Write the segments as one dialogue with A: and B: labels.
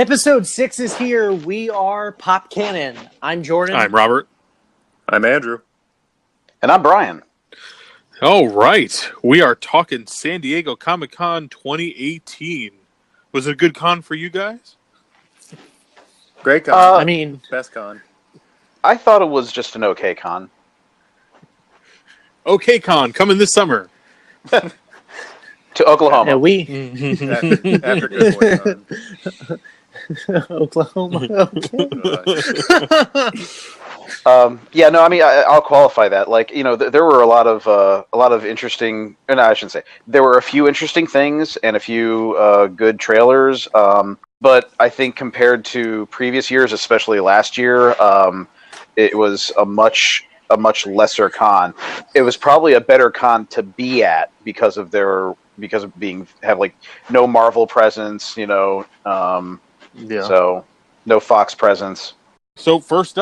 A: Episode 6 is here. We are Pop Kannon. I'm Jordan.
B: I'm Robert.
C: I'm Andrew.
D: And I'm Brian.
B: All right. We are talking San Diego Comic-Con 2018. Was it a good con for you guys?
C: Great con.
D: Best con. I thought it was just an okay con.
B: Okay con, coming this summer.
D: To Oklahoma.
C: After Good Boy Con.
A: Oklahoma. Okay.
D: I'll qualify that. There were a lot of interesting. No, I shouldn't say. There were a few interesting things and a few good trailers. But I think compared to previous years, especially last year, it was a much lesser con. It was probably a better con to be at because of no Marvel presence, So no Fox presence.
B: So first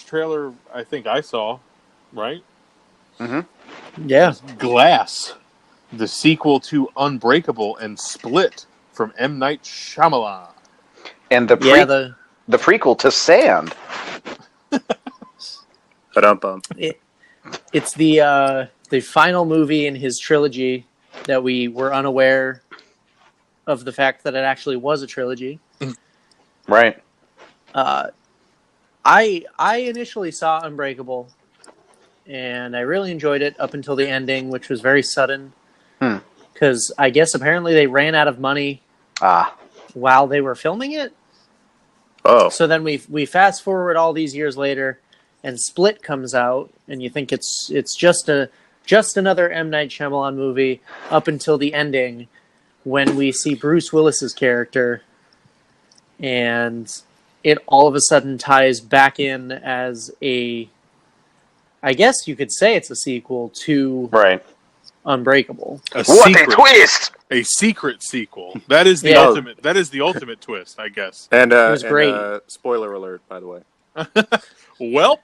B: trailer I think I saw, right?
D: Mm-hmm.
A: Yeah.
B: Glass, the sequel to Unbreakable and Split from M. Night Shyamalan.
D: And the prequel to Sand.
A: It's the final movie in his trilogy that we were unaware of the fact that it actually was a trilogy.
D: Right.
A: I initially saw Unbreakable, and I really enjoyed it up until the ending, which was very sudden. Because I guess apparently they ran out of money while they were filming it.
D: Oh.
A: So then we fast forward all these years later, and Split comes out, and you think it's just another M. Night Shyamalan movie up until the ending, when we see Bruce Willis's character, and it all of a sudden ties back in as I guess you could say it's a sequel to Unbreakable.
D: What a twist!
B: A secret sequel. That is the ultimate. That is the ultimate twist, I guess.
C: And
A: it was great.
C: Spoiler alert, by the way.
B: Welp.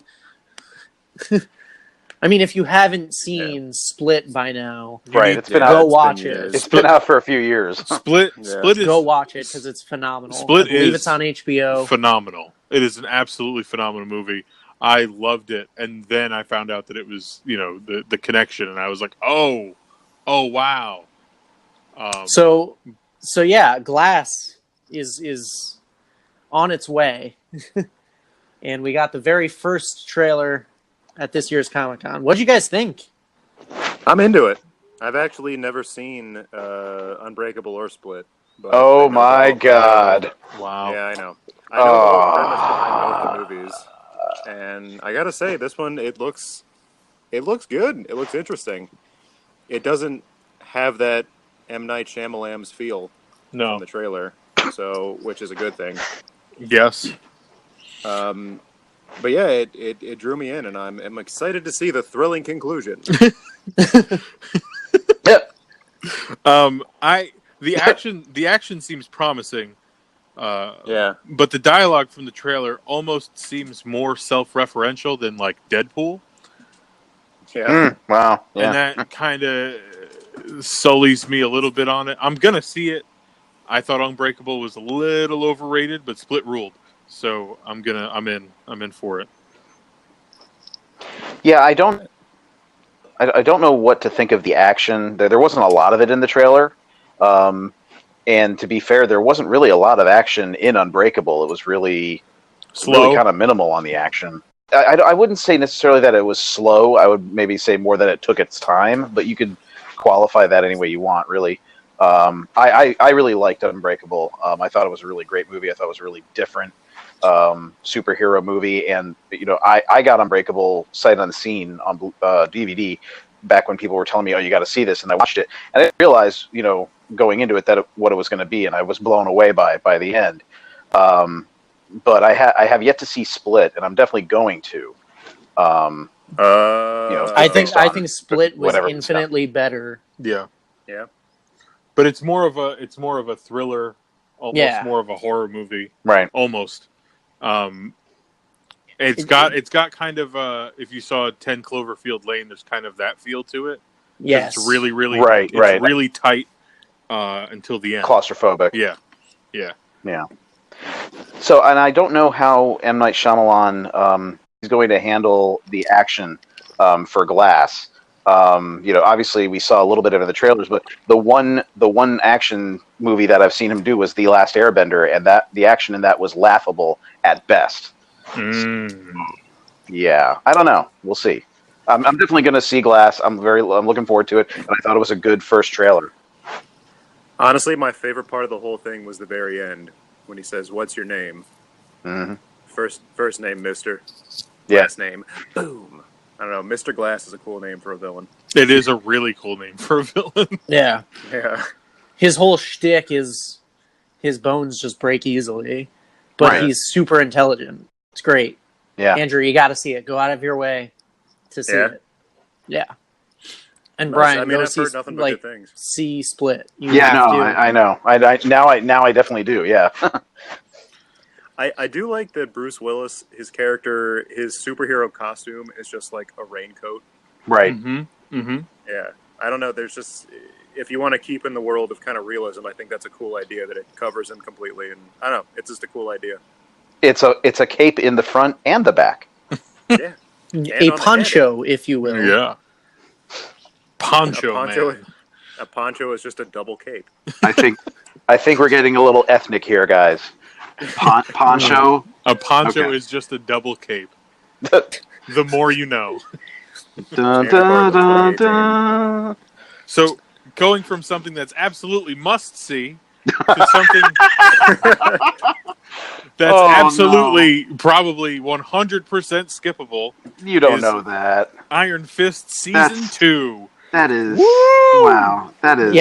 A: I mean, if you haven't seen Split by now,
D: go
A: watch it.
D: It's been out for a few years.
B: Split is...
A: Go watch it, because it's phenomenal.
B: Split
A: I believe it's on HBO.
B: Phenomenal. It is an absolutely phenomenal movie. I loved it, and then I found out that it was, the connection, and I was like, oh wow.
A: So yeah, Glass is on its way, and we got the very first trailer at this year's Comic-Con. What'd you guys think?
C: I'm into it. I've actually never seen Unbreakable or Split. But
D: oh my god!
B: Wow.
C: Yeah, I know. I know the whole premise behind both the movies, and I gotta say, this one it looks good. It looks interesting. It doesn't have that M. Night Shyamalan's feel from the trailer, which is a good thing.
B: Yes.
C: But yeah, it drew me in, and I'm excited to see the thrilling conclusion.
B: The action seems promising. But the dialogue from the trailer almost seems more self-referential than like Deadpool.
C: Yeah.
D: Wow. Yeah.
B: And that kind of sullies me a little bit on it. I'm gonna see it. I thought Unbreakable was a little overrated, but Split ruled. So I'm in for it.
D: Yeah, I don't know what to think of the action. There wasn't a lot of it in the trailer. And to be fair, there wasn't really a lot of action in Unbreakable. It was really kind of minimal on the action. I wouldn't say necessarily that it was slow. I would maybe say more that it took its time, but you could qualify that any way you want, really. I really liked Unbreakable. I thought it was a really great movie. I thought it was a really different superhero movie, and I got Unbreakable sight unseen on DVD back when people were telling me, "Oh, you got to see this," and I watched it, and I didn't realize, going into it, what it was going to be, and I was blown away by the end. But I have yet to see Split, and I'm definitely going to.
A: I think Split was infinitely better.
B: Yeah.
C: Yeah.
B: But it's more of a thriller, almost more of a horror movie,
D: right?
B: Almost. It's got kind of if you saw 10 Cloverfield Lane, there's kind of that feel to it.
A: Yes.
B: It's really
D: right.
B: really tight until the end.
D: Claustrophobic.
B: Yeah.
D: Yeah. So, and I don't know how M. Night Shyamalan is going to handle the action for Glass. Obviously we saw a little bit of it in the trailers, but the one action movie that I've seen him do was The Last Airbender, and that the action in that was laughable at best. Yeah, I don't know. We'll see. I'm definitely going to see Glass. I'm looking forward to it, and I thought it was a good first trailer.
C: Honestly, my favorite part of the whole thing was the very end when he says, "What's your name?"
D: Mm-hmm.
C: First name, Mister.
D: Yeah.
C: Last name, boom. I don't know. Mr. Glass is a cool name for a villain.
B: It is a really cool name for a villain.
A: Yeah.
C: Yeah.
A: His whole shtick is his bones just break easily, but
D: Right.
A: he's super intelligent. It's great.
D: Yeah.
A: Andrew, you got to see it. Go out of your way to see
C: Yeah.
A: it. Yeah. And
C: Nice.
A: Brian,
C: I mean,
A: go
C: I've
A: see
C: heard nothing but good things.
A: see Split. You
D: Yeah,
A: have
D: no,
A: to.
D: I know. Now I definitely do. Yeah.
C: I do like that Bruce Willis, his character, his superhero costume is just like a raincoat.
D: Right.
C: Yeah. I don't know. There's just, if you want to keep in the world of kind of realism, I think that's a cool idea that it covers him completely. And I don't know. It's just a cool idea.
D: It's a cape in the front and the back.
C: Yeah.
A: A poncho, if you will.
B: Yeah. Poncho, man.
C: A poncho is just a double cape.
D: I think we're getting a little ethnic here, guys. Poncho.
B: A poncho
D: Okay.
B: is just a double cape. The more you know.
D: Dun, dun, dun, dun.
B: So, going from something that's absolutely must-see to something that's absolutely, probably 100% skippable.
D: You don't
B: is
D: know that.
B: Iron Fist Season 2.
D: That is wow. That is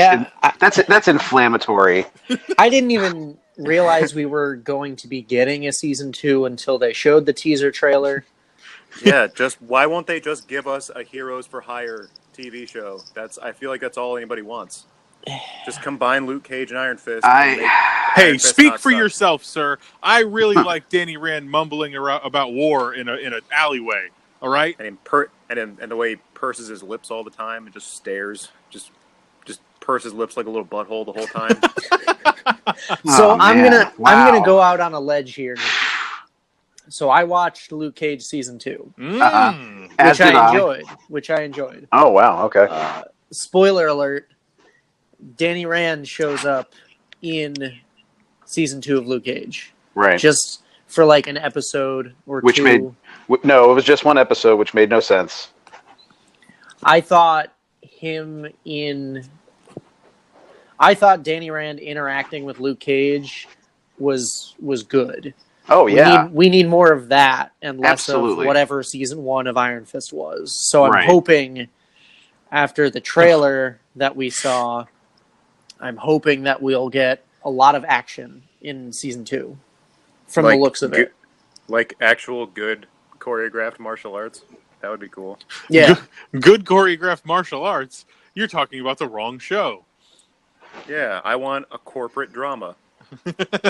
D: that's inflammatory.
A: I didn't even realize we were going to be getting a season 2 until they showed the teaser trailer.
C: Yeah, just why won't they just give us a Heroes for Hire TV show? I feel like that's all anybody wants. Just combine Luke Cage and Iron Fist.
B: Hey, speak for yourself, sir. I really like Danny Rand mumbling about war in an alleyway. All right,
C: and the way he purses his lips all the time and just stares, just purses his lips like a little butthole the whole time.
A: So I'm gonna go out on a ledge here. So I watched Luke Cage season 2, which I enjoyed.
D: Oh wow, okay.
A: Spoiler alert: Danny Rand shows up in season 2 of Luke Cage,
D: Right.
A: just for like an episode or
D: Which
A: two.
D: No, it was just one episode, which made no sense.
A: I thought Danny Rand interacting with Luke Cage was good.
D: Oh yeah.
A: We need more of that and less
D: Absolutely.
A: of whatever season 1 of Iron Fist was. So I'm
D: Right.
A: hoping after the trailer that we saw, I'm hoping that we'll get a lot of action in season 2 from the looks of it.
C: Like actual good choreographed martial arts. That would be cool.
A: Yeah.
B: Good choreographed martial arts. You're talking about the wrong show.
C: Yeah, I want a corporate drama.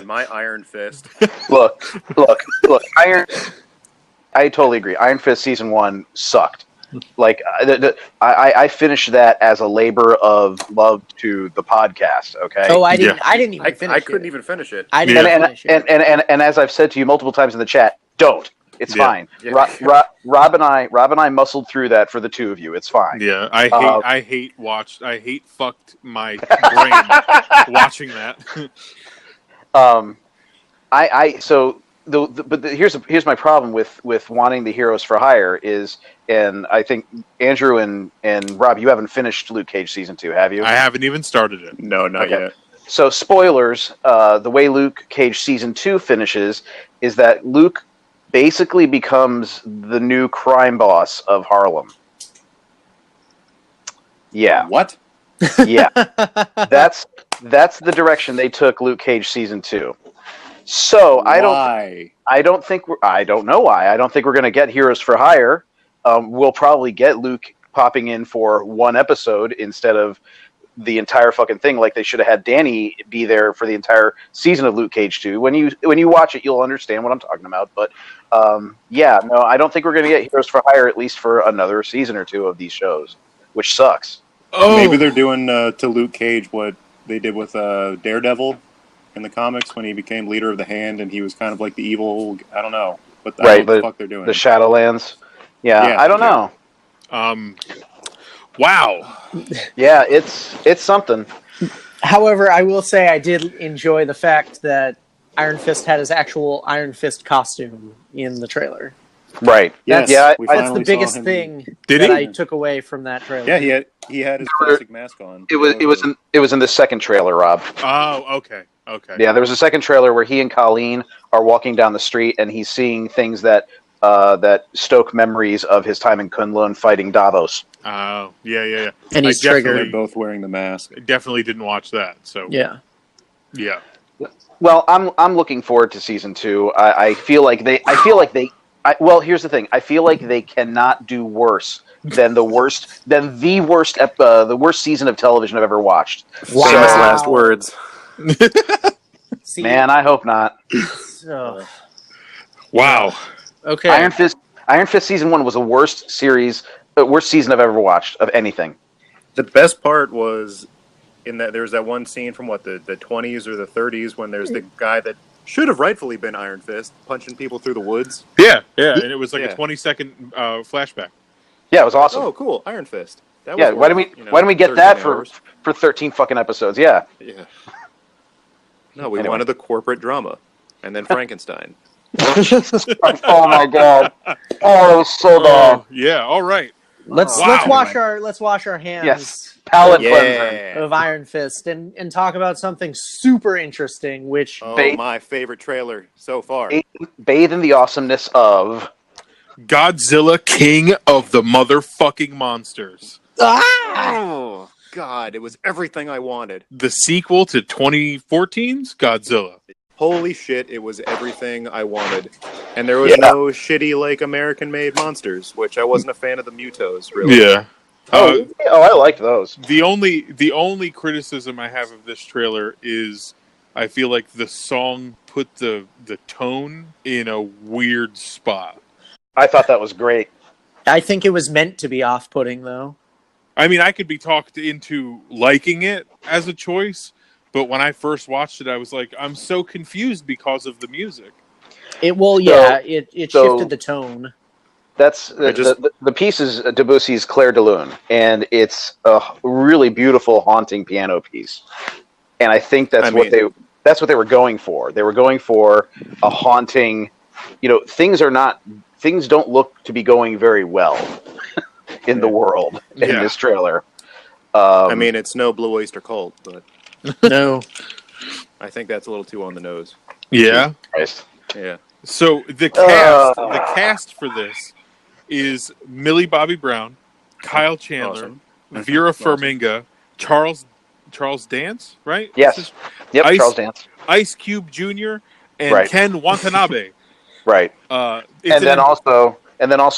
C: My Iron Fist.
D: Look. I totally agree. Iron Fist season 1 sucked. Like I finished that as a labor of love to the podcast. Okay.
A: Oh, I didn't even finish it.
C: I couldn't even finish it.
A: I didn't finish it.
D: And as I've said to you multiple times in the chat, don't. It's fine.
C: Yeah.
D: Rob and I muscled through that for the two of you. It's fine.
B: Yeah, I hate fucked my brain watching that.
D: Here's my problem with wanting the Heroes for Hire is, and I think Andrew and Rob, you haven't finished Luke Cage season 2, have you?
B: I haven't even started it.
C: No, not yet.
D: So spoilers, the way Luke Cage season 2 finishes is that Luke basically becomes the new crime boss of Harlem. Yeah.
C: What?
D: Yeah. That's the direction they took Luke Cage season 2. So I don't know why. I don't think we're going to get Heroes for Hire. We'll probably get Luke popping in for one episode instead of the entire fucking thing. Like they should have had Danny be there for the entire season of Luke Cage 2. When you watch it, you'll understand what I'm talking about. But I don't think we're going to get Heroes for Hire at least for another season or 2 of these shows, which sucks.
C: Oh. Maybe they're doing to Luke Cage what they did with Daredevil. in the comics when he became leader of the Hand, and he was kind of like the evil. I don't know, but I
D: Right,
C: don't know what the fuck they're doing.
D: The Shadowlands. Yeah,
C: Yeah,
D: I don't know.
B: Wow.
D: Yeah, it's something.
A: However, I will say I did enjoy the fact that Iron Fist had his actual Iron Fist costume in the trailer.
D: Right.
C: Yes,
D: Yeah,
C: we
A: That's the
C: finally saw
A: biggest
C: him.
A: thing
B: Did
A: that
B: he?
A: I took away from that trailer.
C: Yeah, he had his classic mask on.
D: It was in the second trailer, Rob.
B: Oh, okay. Okay.
D: Yeah, there was a second trailer where he and Colleen are walking down the street, and he's seeing things that stoke memories of his time in Kunlun fighting Davos.
B: Oh, yeah.
A: And he's
C: They're
A: triggered.
C: both wearing the mask.
B: Definitely didn't watch that. So
A: Yeah.
B: yeah.
D: Well, I'm looking forward to season 2. I feel like they. Well, here's the thing. I feel like they cannot do worse than the worst season of television I've ever watched.
A: Wow.
C: Famous last words.
A: See,
D: Man, I hope not.
A: so,
B: Wow.
A: okay.
D: Iron Fist season 1 was the worst season I've ever watched of anything.
C: The best part was in that there's that one scene from the 20s or the 30s when there's the guy that should have rightfully been Iron Fist punching people through the woods.
B: Yeah, and it was like
C: Yeah.
B: a 20-second flashback.
D: Yeah, it was awesome.
C: Oh, cool, Iron Fist. That
D: Yeah,
C: was
D: why don't we get
C: 13
D: that
C: hours.
D: for 13 fucking episodes? Yeah.
C: Yeah. No, we
D: Anyway.
C: wanted the corporate drama, and then Frankenstein.
D: Oh my god. Oh, it was so bad.
B: Oh, yeah. All right.
A: Let's
B: Wow.
A: wash our hands
D: Yes. Palate cleanser.
C: Yeah.
A: of Iron Fist and talk about something super interesting, which
C: Oh,
D: Ba-
C: my favorite trailer so far.
D: Bathe in the awesomeness of.
B: Godzilla, King of the motherfucking monsters.
C: Oh, God, it was everything I wanted.
B: The sequel to 2014's Godzilla.
C: Holy shit, it was everything I wanted. And there was no shitty, like, American-made monsters, which I wasn't a fan of the Mutos, really.
B: Yeah.
D: I liked those.
B: The only criticism I have of this trailer is I feel like the song put the tone in a weird spot.
D: I thought that was great.
A: I think it was meant to be off-putting, though.
B: I mean, I could be talked into liking it as a choice, but when I first watched it, I was like, I'm so confused because of the music.
A: It shifted the tone.
D: That's the piece is Debussy's Clair de Lune, and it's a really beautiful, haunting piano piece. And I think that's what they were going for. They were going for a haunting. Things don't look to be going very well in the world in this trailer.
C: I mean, it's no Blue Oyster Cult, but
A: No.
C: I think that's a little too on the nose.
B: Yeah.
D: Christ.
C: Yeah.
B: So the cast for this is Millie Bobby Brown, Kyle Chandler,
C: Awesome.
B: Vera Farmiga, Charles Dance, right?
D: Yes. Yep. Charles Dance.
B: Ice Cube Jr. and Ken Watanabe.
D: Right. And then also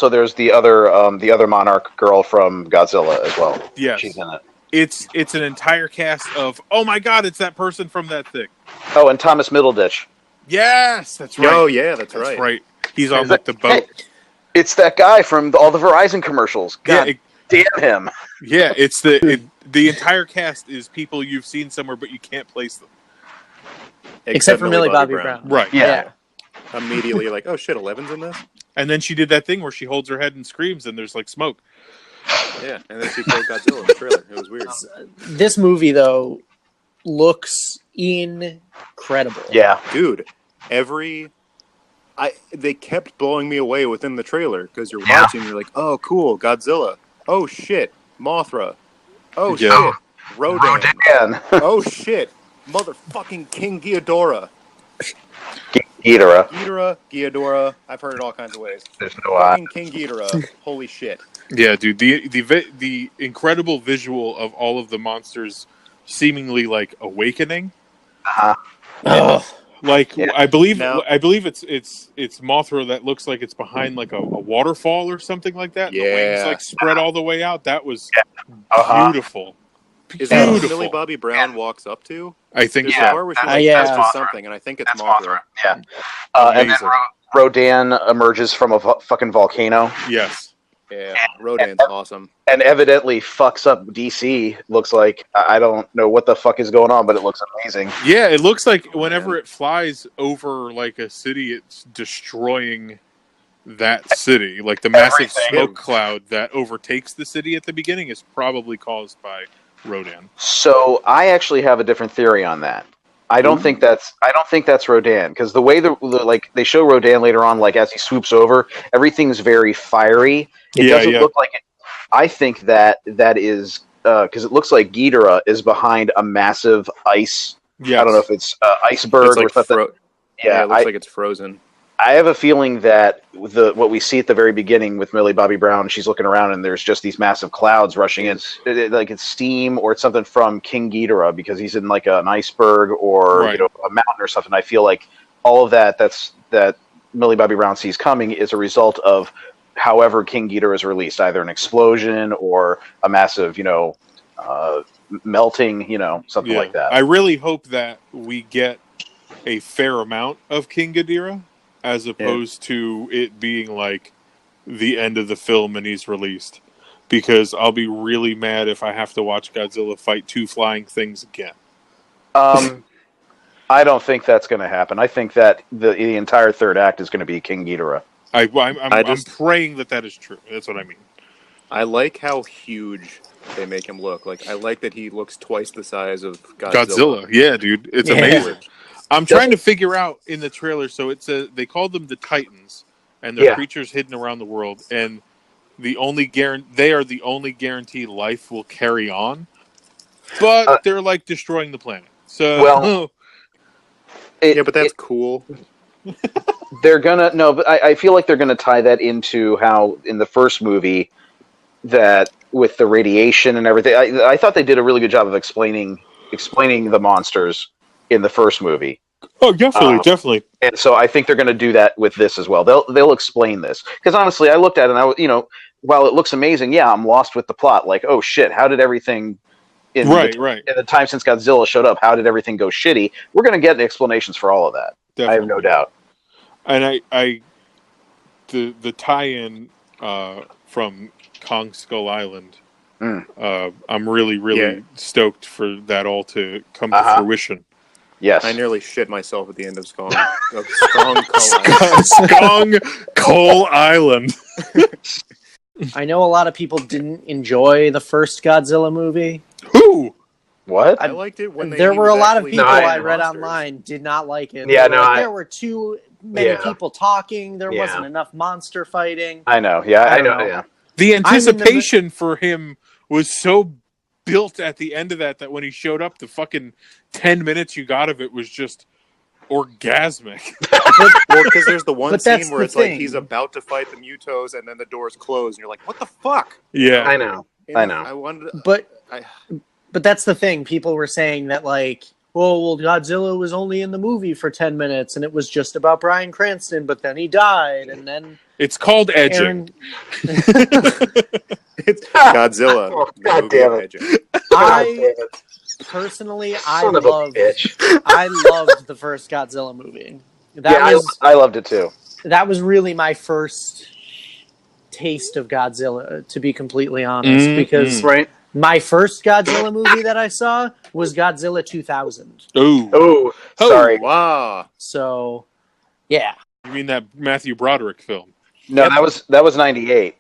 D: there's the other Monarch girl from Godzilla as well.
B: Yes.
D: She's in it.
B: It's an entire cast of, oh my god, it's that person from that thing.
D: Oh, and Thomas Middleditch.
B: Yes, that's right.
C: Oh, yeah, that's right.
B: Right. He's on the boat.
D: Hey, it's that guy from all the Verizon commercials. God damn him.
B: Yeah, it's the entire cast is people you've seen somewhere, but you can't place them.
A: Except for Millie Bobby Brown.
B: Right.
D: Yeah.
C: Immediately, like, oh shit, Eleven's in this?
B: And then she did that thing where she holds her head and screams, and there's like smoke.
C: Yeah, and then she played Godzilla in the trailer. It was weird.
A: This movie, though, looks incredible.
D: Yeah.
C: Dude, they kept blowing me away within the trailer because you're watching, you're like, oh, cool, Godzilla. Oh, shit, Mothra. Oh,
B: Yeah.
C: shit, Rodan.
D: Dan.
C: Oh, shit, motherfucking King Ghidorah. Ghidorah. I've heard it all kinds of ways.
D: There's no
C: Fucking King Ghidorah. Holy shit.
B: Yeah, dude. The incredible visual of all of the monsters seemingly like awakening. Like I believe it's Mothra that looks like it's behind like a waterfall or something like that.
C: Yeah.
B: The wings like spread all the way out. That was beautiful.
C: Is that what Millie Bobby Brown walks up to?
B: I think
C: There's
B: so.
C: a part where she touches something, and I think it's Mothra.
D: Yeah. And then Rodan emerges from a fucking volcano.
B: Yes.
C: Yeah, Rodan's awesome.
D: And evidently fucks up DC. Looks like I don't know what the fuck is going on, but it looks amazing.
B: Yeah, it looks like whenever it flies over like a city, it's destroying that city. Like the massive smoke cloud that overtakes the city at the beginning is probably caused by Rodan.
D: So I actually have a different theory on that. I don't think that's Rodan, because the way like they show Rodan later on, like as he swoops over, everything's very fiery. It doesn't look like it. I think that is because it looks like Ghidorah is behind a massive ice. Yes. I don't know if it's iceberg or something.
C: Yeah, it looks like it's frozen.
D: I have a feeling that what we see at the very beginning with Millie Bobby Brown, she's looking around and there's just these massive clouds rushing in, like it's steam or it's something from King Ghidorah because he's in like an iceberg or a mountain or something. I feel like all of that Millie Bobby Brown sees coming is a result of however King Ghidorah is released, either an explosion or a massive, melting, something like that.
B: I really hope that we get a fair amount of King Ghidorah, as opposed to it being like the end of the film and he's released. Because I'll be really mad if I have to watch Godzilla fight two flying things again.
D: I don't think that's going to happen. I think that the entire third act is going to be King Ghidorah.
B: I'm praying that is true. That's what I mean.
C: I like how huge they make him look. Like I like that he looks twice the size of
B: Godzilla. Yeah, dude. It's amazing. I'm trying to figure out in the trailer. So they called them the Titans, and they're creatures hidden around the world, and they are the only guarantee life will carry on. But they're like destroying the planet. So
C: but that's cool.
D: But I feel like they're gonna tie that into how in the first movie that with the radiation and everything. I thought they did a really good job of explaining the monsters in the first movie.
B: Oh, definitely.
D: And so I think they're going to do that with this as well. They'll explain this because honestly, I looked at it and while it looks amazing, I'm lost with the plot. Like, oh shit, how did everything in the time since Godzilla showed up? How did everything go shitty? We're going to get explanations for all of that. Definitely. I have no doubt.
B: And the tie-in from Kong Skull Island. I'm really stoked for that all to come to fruition.
D: Yes,
C: I nearly shit myself at the end of Skong
B: Skull Island.
A: I know a lot of people didn't enjoy the first Godzilla movie.
B: Who?
D: What?
C: I liked it when
A: there were a lot of people I read online did not like it.
D: Yeah,
A: there were too many people talking. There wasn't enough monster fighting.
D: I know. Yeah, I know. Yeah.
B: The anticipation for him was so built at the end of that when he showed up, the fucking 10 minutes you got of it was just orgasmic.
C: Well, because there's the one scene where it's like he's about to fight the Mutos and then the doors close and you're like, what the fuck?
B: Yeah.
D: I know.
C: I wanted to,
A: but that's the thing. People were saying that like, well, Godzilla was only in the movie for 10 minutes and it was just about Bryan Cranston, but then he died and then...
B: It's called edging.
C: It's Godzilla.
D: Oh, God damn it.
A: Personally, I loved the first Godzilla movie.
D: I loved it too.
A: That was really my first taste of Godzilla, to be completely honest, because my first Godzilla movie that I saw was Godzilla 2000.
D: Oh, sorry.
C: Wow.
A: So, yeah.
B: You mean that Matthew Broderick film?
D: No, that was 98.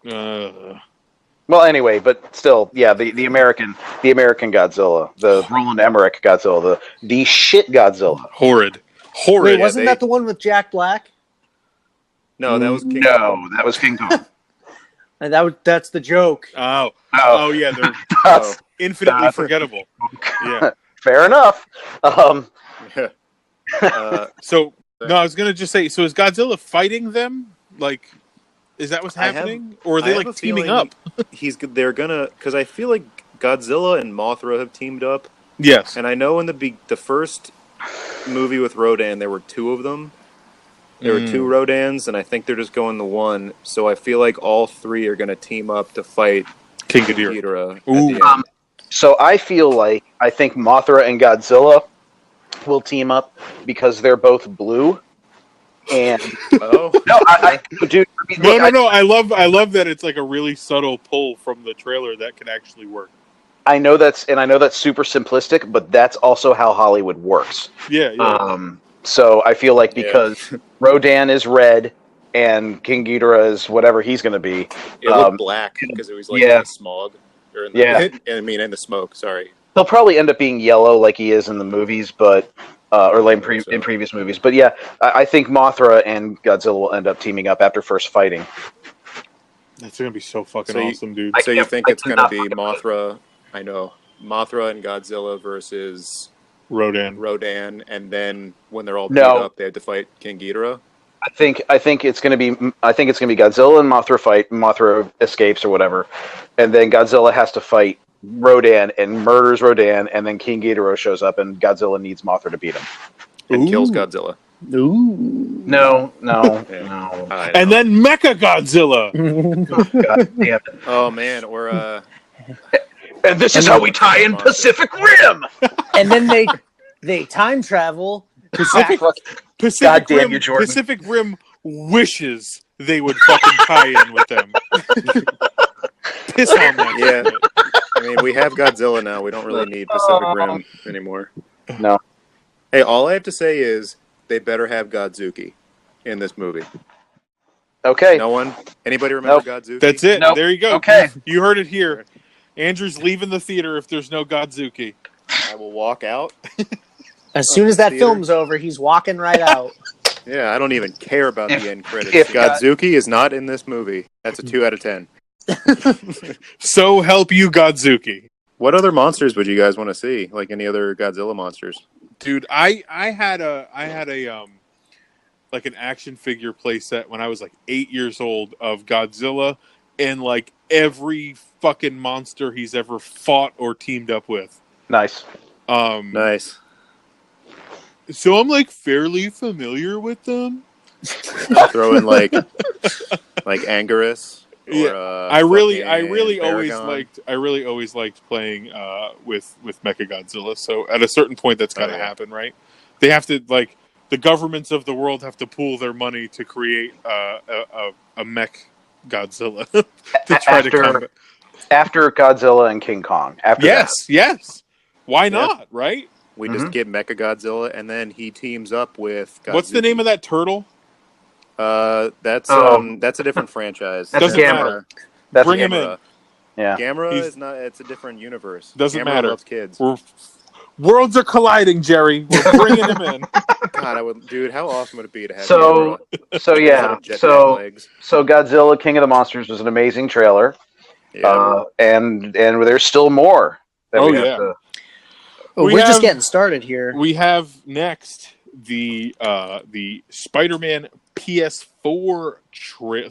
D: Well, anyway, but still, yeah, the American Godzilla, the Roland Emmerich Godzilla, the shit Godzilla.
B: Horrid.
A: Wait, wasn't that the one with Jack Black?
C: No, that was King Kong.
D: That was King Kong.
A: And that's the joke.
B: Oh yeah, they're infinitely forgettable. Yeah,
D: fair enough.
B: So no, I was gonna just say, so is Godzilla fighting them? Like, is that what's happening, or are they like teaming up?
C: They're gonna, because I feel like Godzilla and Mothra have teamed up.
B: Yes,
C: and I know in the first movie with Rodan, there were two of them. There were two Rodans, and I think they're just going the one. So I feel like all three are going to team up to fight
B: King Ghidorah.
C: At the end.
D: So I think Mothra and Godzilla will team up because they're both blue. And
C: Oh,
D: no, dude. I mean,
B: No. I love that it's like a really subtle pull from the trailer that can actually work.
D: I know that's super simplistic, but that's also how Hollywood works.
B: Yeah.
D: So I feel like because Rodan is red and King Ghidorah is whatever he's going to be.
C: it looked black because it was like in the smog or in the, in the smoke. Sorry.
D: He'll probably end up being yellow like he is in the movies, but in previous movies. But yeah, I think Mothra and Godzilla will end up teaming up after first fighting.
B: That's gonna be so fucking awesome, dude.
C: So you think it's gonna be Mothra? I know Mothra and Godzilla versus
B: Rodan,
C: and then when they're all beat up, they have to fight King Ghidorah.
D: I think it's gonna be Godzilla and Mothra fight. Mothra escapes or whatever, and then Godzilla has to fight Rodan and murders Rodan, and then King Ghidorah shows up, and Godzilla needs Mothra to beat him
C: and kills Godzilla.
A: Ooh.
D: No.
B: And then Mecha Godzilla.
D: God damn it!
C: Oh man, or
D: And this is how we tie in Pacific Rim.
A: And then they time travel.
B: Pacific
D: God damn
B: Rim,
D: you, Jordan.
B: Pacific Rim wishes they would fucking tie in with them. Piss on that.
C: Yeah. I mean, we have Godzilla now. We don't really need Pacific Rim anymore.
D: No.
C: Hey, all I have to say is they better have Godzuki in this movie.
D: Okay.
C: No one? Anybody remember Godzuki?
B: That's it.
D: Nope.
B: There you go.
D: Okay.
B: You heard it here. Andrew's leaving the theater if there's no Godzuki.
C: I will walk out.
A: As soon as that film's over, he's walking right out.
C: Yeah, I don't even care about the end credits. If Godzuki is not in this movie, that's a 2 out of 10.
B: So help you, Godzuki.
C: What other monsters would you guys want to see? Like any other Godzilla monsters?
B: Dude, I had a like an action figure playset when I was like 8 years old of Godzilla and like every fucking monster he's ever fought or teamed up with.
D: Nice.
C: Nice.
B: So I'm like fairly familiar with them.
C: Throw in like Anguirus. Or,
B: yeah, I really always liked playing with Mechagodzilla. So at a certain point, that's got to happen, right? They have to like the governments of the world have to pool their money to create a mech Godzilla to try to combat.
D: After Godzilla and King Kong.
B: Yes. Why not? Right?
C: We just get Mechagodzilla, and then he teams up with Godzuki.
B: What's the name of that turtle?
C: That's a different franchise.
B: Doesn't matter. Bring him in.
D: Yeah,
C: Gamera is not. It's a different universe.
B: Doesn't
C: Gamera
B: matter.
C: Loves kids.
B: Worlds are colliding, Jerry. We're bringing him in.
C: God, dude, how awesome would it be to have?
D: So Godzilla, King of the Monsters was an amazing trailer.
B: Yeah.
D: And there's still more.
A: We're just getting started here.
B: We have next the Spider-Man PS4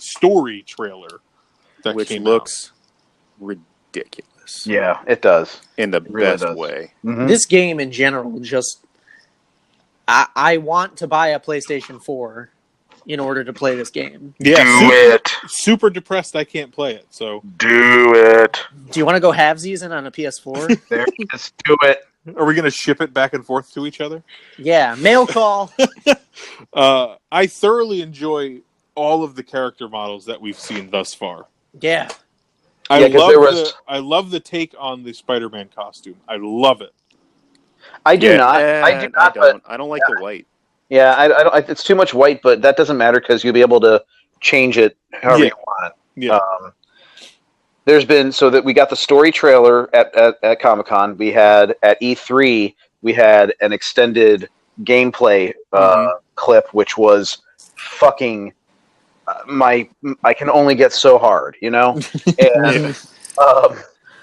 B: story trailer,
C: which looks ridiculous.
D: Yeah, it does
C: in the best way.
A: Mm-hmm. This game in general, just I want to buy a PlayStation 4 in order to play this game.
B: Yeah, super depressed I can't play it. So
D: do it.
A: Do you want to go halvesies on a PS4?
D: There, just do it.
B: Are we going to ship it back and forth to each other?
A: Yeah, mail call.
B: I thoroughly enjoy all of the character models that we've seen thus far.
A: Yeah.
B: I love the take on the Spider-Man costume. I love it.
D: I do not. I
C: don't like the white.
D: Yeah, I don't. It's too much white, but that doesn't matter because you'll be able to change it however you want.
B: Yeah.
D: There's been that we got the story trailer at Comic-Con. We had at E3 we had an extended gameplay clip, which was fucking I can only get so hard, you know. And,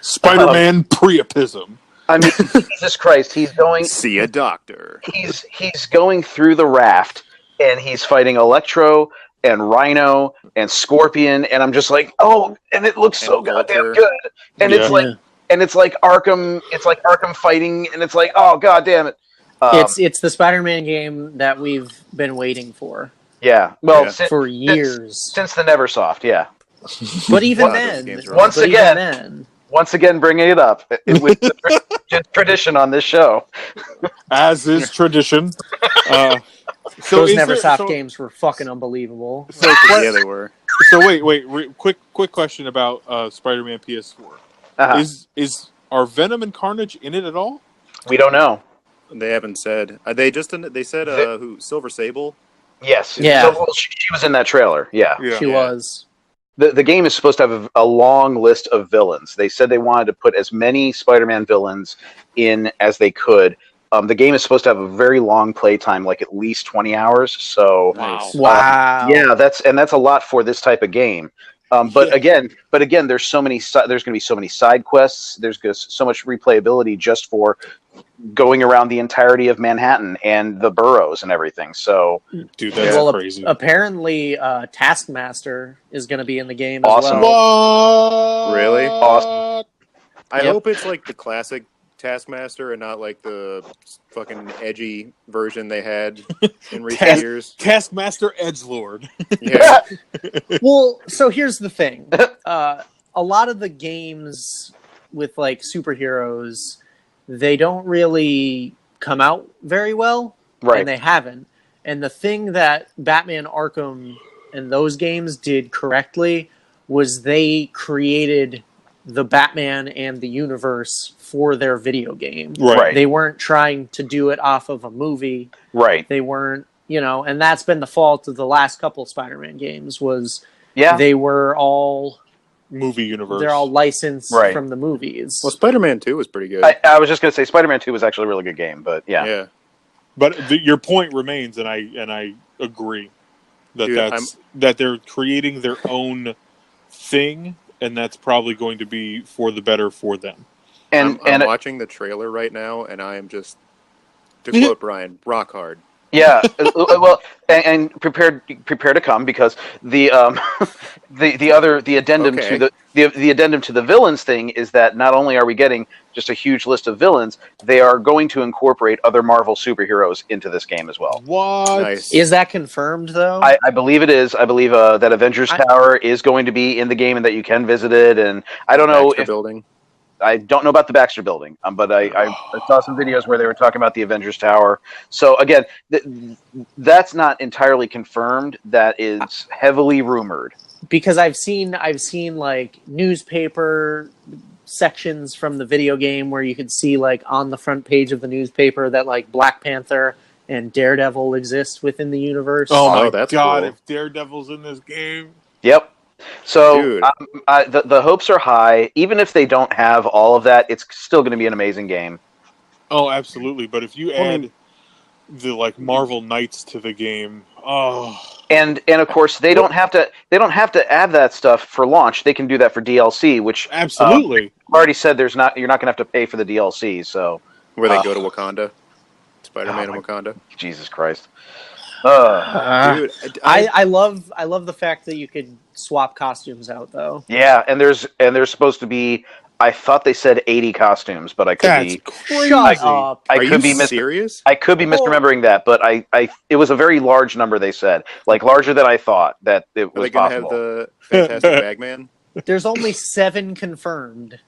B: Spider-Man Priapism.
D: I mean, Jesus Christ, he's going.
C: See a doctor.
D: He's going through the raft, and he's fighting Electro and Rhino and Scorpion, and I'm just like, oh, and it looks so goddamn good. And it's like Arkham fighting, and it's like, oh god damn it.
A: It's the Spider-Man game that we've been waiting for.
D: Yeah, well,
A: for years
D: since the Neversoft, yeah.
A: But even then,
D: once again, bringing it up with the tradition on this show,
B: as is tradition. So
A: Those
B: is there-
A: Neversoft
B: so-
A: games were fucking unbelievable.
B: So,
C: Yeah, they were.
B: so wait. Quick question about Spider-Man PS4.
D: Uh-huh.
B: Are Venom and Carnage in it at all?
D: We don't know.
C: They haven't said. They said who Silver Sable.
D: Yes.
A: Yeah.
D: So, well, she was in that trailer. Yeah.
A: She was.
D: The game is supposed to have a long list of villains. They said they wanted to put as many Spider-Man villains in as they could. The game is supposed to have a very long playtime, like at least 20 hours. So,
C: Nice.
A: Wow.
D: yeah, that's a lot for this type of game. But again, there's so many. There's going to be so many side quests. There's so much replayability just for going around the entirety of Manhattan and the boroughs and everything. So,
B: Dude, that's crazy.
A: Apparently, Taskmaster is going to be in the game
D: Awesome.
A: as well.
B: What?
C: Really?
D: Awesome.
C: I
A: Yep.
C: hope it's like the classic Taskmaster and not like the fucking edgy version they had in recent years.
B: Taskmaster Edgelord.
C: Yeah.
A: Well, so here's the thing. A lot of the games with like superheroes, they don't really come out very well,
D: Right.
A: and they haven't. And the thing that Batman Arkham and those games did correctly was they created the Batman and the universe for their video game.
D: Right.
A: They weren't trying to do it off of a movie.
D: Right.
A: They weren't, and that's been the fault of the last couple Spider-Man games was
D: Yeah.
A: they were all
B: Movie universe.
A: they're all licensed
D: Right.
A: from the movies.
C: Well, Spider-Man 2 was pretty good.
D: I was just going to say Spider-Man 2 was actually a really good game, but yeah.
C: Yeah.
B: But your point remains, and I agree that
C: Dude,
B: that they're creating their own thing, and that's probably going to be for the better for them.
D: And
C: I'm watching the trailer right now, and I am just, to quote Brian, rock hard.
D: yeah, well, and prepare to come because the the addendum
C: Okay.
D: to the addendum to the villains thing is that not only are we getting just a huge list of villains, they are going to incorporate other Marvel superheroes into this game as well.
B: What?
C: Nice.
A: Is that confirmed though?
D: I believe it is. I believe that Avengers Tower is going to be in the game and that you can visit it. And I don't know
C: Baxter
D: if
C: building.
D: I don't know about the Baxter Building, but I saw some videos where they were talking about the Avengers Tower. So again, that's not entirely confirmed. That is heavily rumored.
A: Because I've seen like newspaper sections from the video game where you could see like on the front page of the newspaper that like Black Panther and Daredevil exist within the universe.
B: Oh my
C: that's
B: god!
C: cool.
B: If Daredevil's in this game,
D: Yep. So
C: Dude.
D: the hopes are high. Even if they don't have all of that, it's still going to be an amazing game.
B: oh, absolutely. But if you add the like Marvel Knights to the game,
D: And of course they don't have to add that stuff for launch. They can do that for DLC, which
B: absolutely.
D: I've already said you're not going to have to pay for the DLC. So
C: Where they go to Wakanda. Spider-Man in Wakanda.
D: Jesus Christ.
C: Dude,
A: I love the fact that you could swap costumes out though.
D: Yeah, and there's supposed to be. I thought they said 80 costumes, but I could
B: That's
D: be.
B: crazy.
A: Shut up.
D: I
C: are
D: could
C: you
D: be
C: serious?
D: I could be misremembering that, but it was a very large number. They said, like larger than I thought that it
C: Are
D: was
C: they going to have
D: possible.
C: the Fantastic Bagman?
A: There's only 7 confirmed.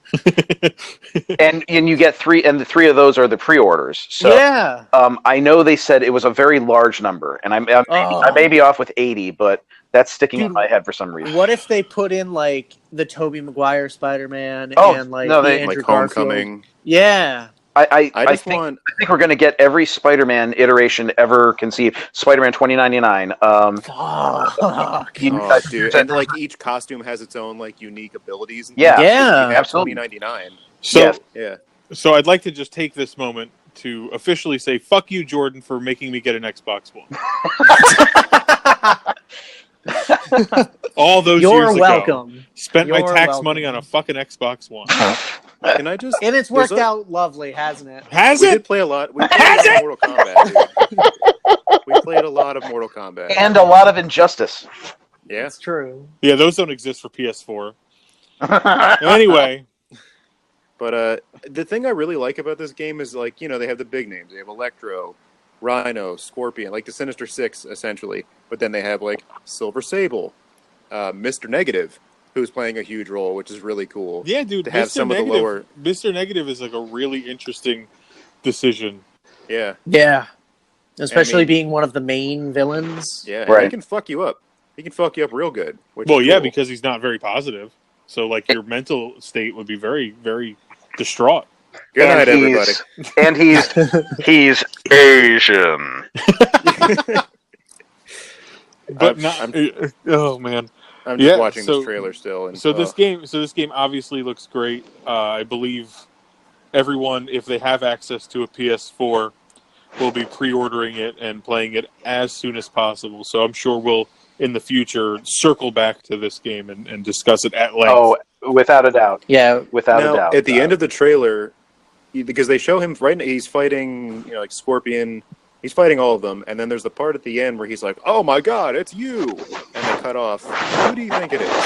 D: And you get 3, and the 3 of those are the pre-orders. So
A: yeah.
D: I know they said it was a very large number, and I may be off with 80, but that's sticking in my head for some reason.
A: What if they put in like the Tobey Maguire Spider-Man
D: Oh,
A: and like
D: no,
A: the
D: they-
A: Andrew
C: Like
A: Garfield?
C: Homecoming.
A: Yeah.
D: I
C: just
D: think
C: want.
D: I think we're going to get every Spider-Man iteration ever conceived. Spider-Man 2099.
A: Fuck.
C: Oh, dude, and like each costume has its own like unique abilities. And
D: Yeah.
C: things.
A: Yeah,
C: You have
D: absolutely.
C: 2099.
B: So,
D: Yes.
C: Yeah.
B: so I'd like to just take this moment to officially say, "Fuck you, Jordan, for making me get an Xbox One." All those
A: You're
B: years
A: welcome.
B: ago, spent my
A: You're
B: tax
A: welcome.
B: money on a fucking Xbox One.
C: Can I just?
A: And it's
C: there's
A: worked out lovely, hasn't it?
B: Has
C: We
B: it?
C: did play a lot. We played a lot of Mortal Kombat. Dude. We played a lot of Mortal Kombat.
D: And a lot of Injustice.
C: Yeah.
A: It's true.
B: Yeah, those don't exist for PS4. Anyway,
C: But the thing I really like about this game is like they have the big names. They have Electro, Rhino, Scorpion, like the Sinister Six essentially. But then they have like Silver Sable, Mr. Negative, who's playing a huge role, which is really cool.
B: yeah, dude,
C: To have
B: Mr.
C: some of the
B: Negative,
C: lower-
B: Mr. Negative is like a really interesting decision.
C: Yeah.
A: Yeah. especially being one of the main villains.
C: Yeah,
D: Right.
C: he can fuck you up. He can fuck you up real good. Which
B: Well,
C: is
B: yeah,
C: cool.
B: because he's not very positive. So, like, your mental state would be very, very distraught.
C: Good night, everybody.
D: And he's Asian.
B: But oh man,
C: I'm just watching this trailer still. And,
B: this game obviously looks great. I believe everyone, if they have access to a PS4, will be pre-ordering it and playing it as soon as possible. So I'm sure we'll, in the future, circle back to this game and discuss it at length.
D: Oh, without a doubt.
A: Yeah,
D: without a doubt.
C: At the end of the trailer, because they show him he's fighting, like Scorpion. He's fighting all of them, and then there's the part at the end where he's like, "Oh my God, it's you!" and they cut off. Who do you think it is?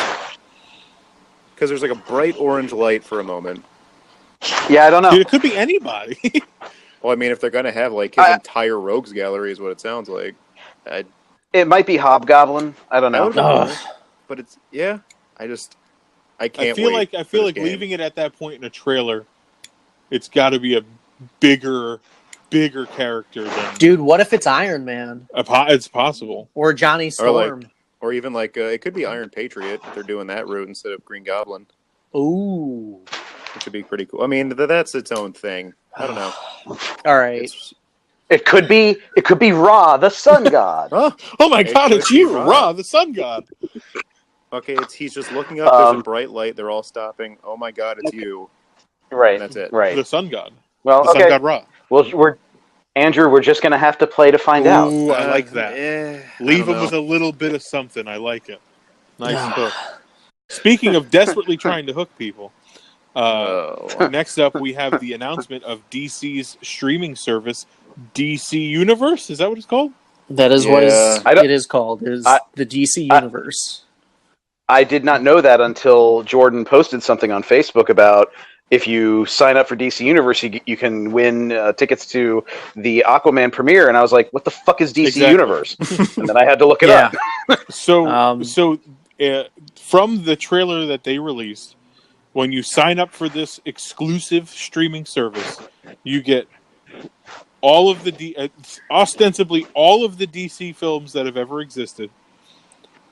C: Because there's like a bright orange light for a moment.
D: Yeah, I don't know.
B: Dude, it could be anybody.
C: Well, I mean, if they're gonna have like his entire rogues gallery, is what it sounds like.
D: It might be Hobgoblin. I don't know.
C: But it's I can't.
B: I feel like leaving it at that point in a trailer, it's got to be a bigger character than.
A: Dude, what if it's Iron Man?
B: It's possible.
A: Or Johnny Storm.
C: Or even like it could be Iron Patriot if they're doing that route instead of Green Goblin.
A: Ooh,
C: which would be pretty cool. I mean, that's its own thing. I don't know.
A: All right.
D: It could be Ra, the Sun God.
B: Oh my God! It's you, Ra, the Sun God.
C: Okay, he's just looking up. There's a bright light. They're all stopping. Oh my God! It's you.
D: Right.
C: And that's it.
D: Right.
B: The Sun God.
D: Well,
B: the Sun God Ra.
D: Well, Andrew, we're just gonna have to play to find out.
B: Ooh, I like that. Leave him with a little bit of something. I like it. Nice hook. Speaking of desperately trying to hook people, next up we have the announcement of DC's streaming service, DC Universe. Is that what it's called?
A: That is what it is called. The DC Universe.
D: I did not know that until Jordan posted something on Facebook about if you sign up for DC Universe, you can win tickets to the Aquaman premiere. And I was like, what the fuck is DC Universe? And then I had to look it up.
B: So from the trailer that they released, when you sign up for this exclusive streaming service, you get all of the ostensibly all of the DC films that have ever existed.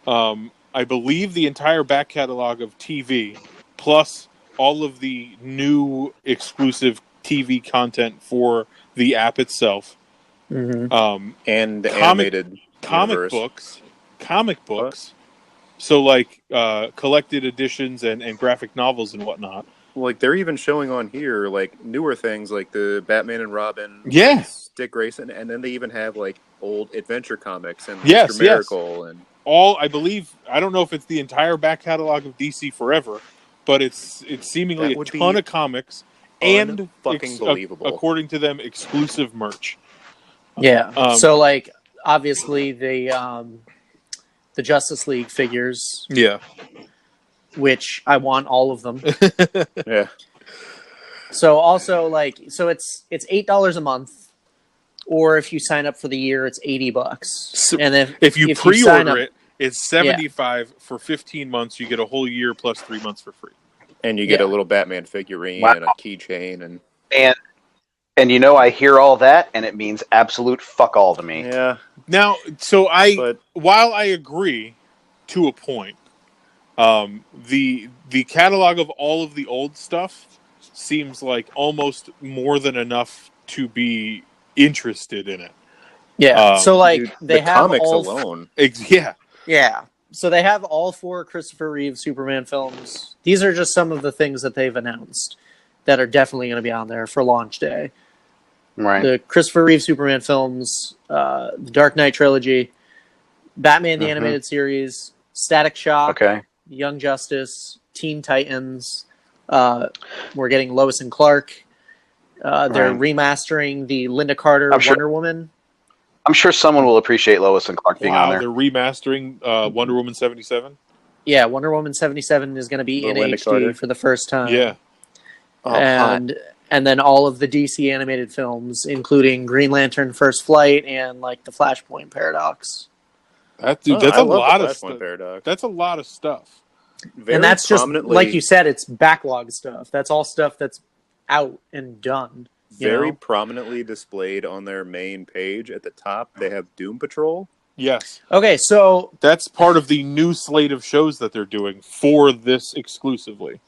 B: I believe the entire back catalog of TV, plus all of the new exclusive TV content for the app itself,
C: and the animated
B: comic books. So like collected editions and graphic novels and whatnot.
C: Like they're even showing on here like newer things like the Batman and Robin, Dick Grayson, and then they even have like old adventure comics and Mr. Miracle and
B: all. I believe, I don't know if it's the entire back catalog of DC Forever, but it's seemingly a ton of comics and
C: fucking believable.
B: According to them, exclusive merch.
A: Yeah. So like obviously the Justice League figures.
B: Yeah.
A: Which I want all of them.
C: Yeah.
A: So also it's $8 a month, or if you sign up for the year, it's $80.
B: So
A: and
B: if you pre-order it, it's $75 for 15 months. You get a whole year plus 3 months for free,
C: and you get a little Batman figurine and a keychain and
D: I hear all that, and it means absolute fuck all to me.
C: Yeah.
B: Now, while I agree to a point. The catalog of all of the old stuff seems like almost more than enough to be interested in it.
A: Yeah. So they have
C: comics
A: all
C: alone.
A: Yeah. So they have all 4 Christopher Reeve Superman films. These are just some of the things that they've announced that are definitely going to be on there for launch day.
D: Right.
A: The Christopher Reeve Superman films, the Dark Knight trilogy, Batman the Animated Series, Static Shock.
D: Okay.
A: Young Justice, Teen Titans. We're getting Lois and Clark. They're remastering the Linda Carter Wonder Woman.
D: I'm sure someone will appreciate Lois and Clark being on there.
B: They're remastering Wonder Woman 77?
A: Yeah, Wonder Woman 77 is going to be in
C: Linda
A: HD
C: Carter.
A: for the first time.
B: Yeah.
A: And then all of the DC animated films, including Green Lantern First Flight and like the Flashpoint Paradox.
B: That's a lot of
C: stuff.
B: That's a lot of stuff.
C: Very
A: and that's just, like you said, it's backlog stuff. That's all stuff that's out and done.
C: very
A: know?
C: prominently displayed on their main page at the top, they have Doom Patrol.
B: Yes.
A: Okay, so
B: That's part of the new slate of shows that they're doing for this exclusively.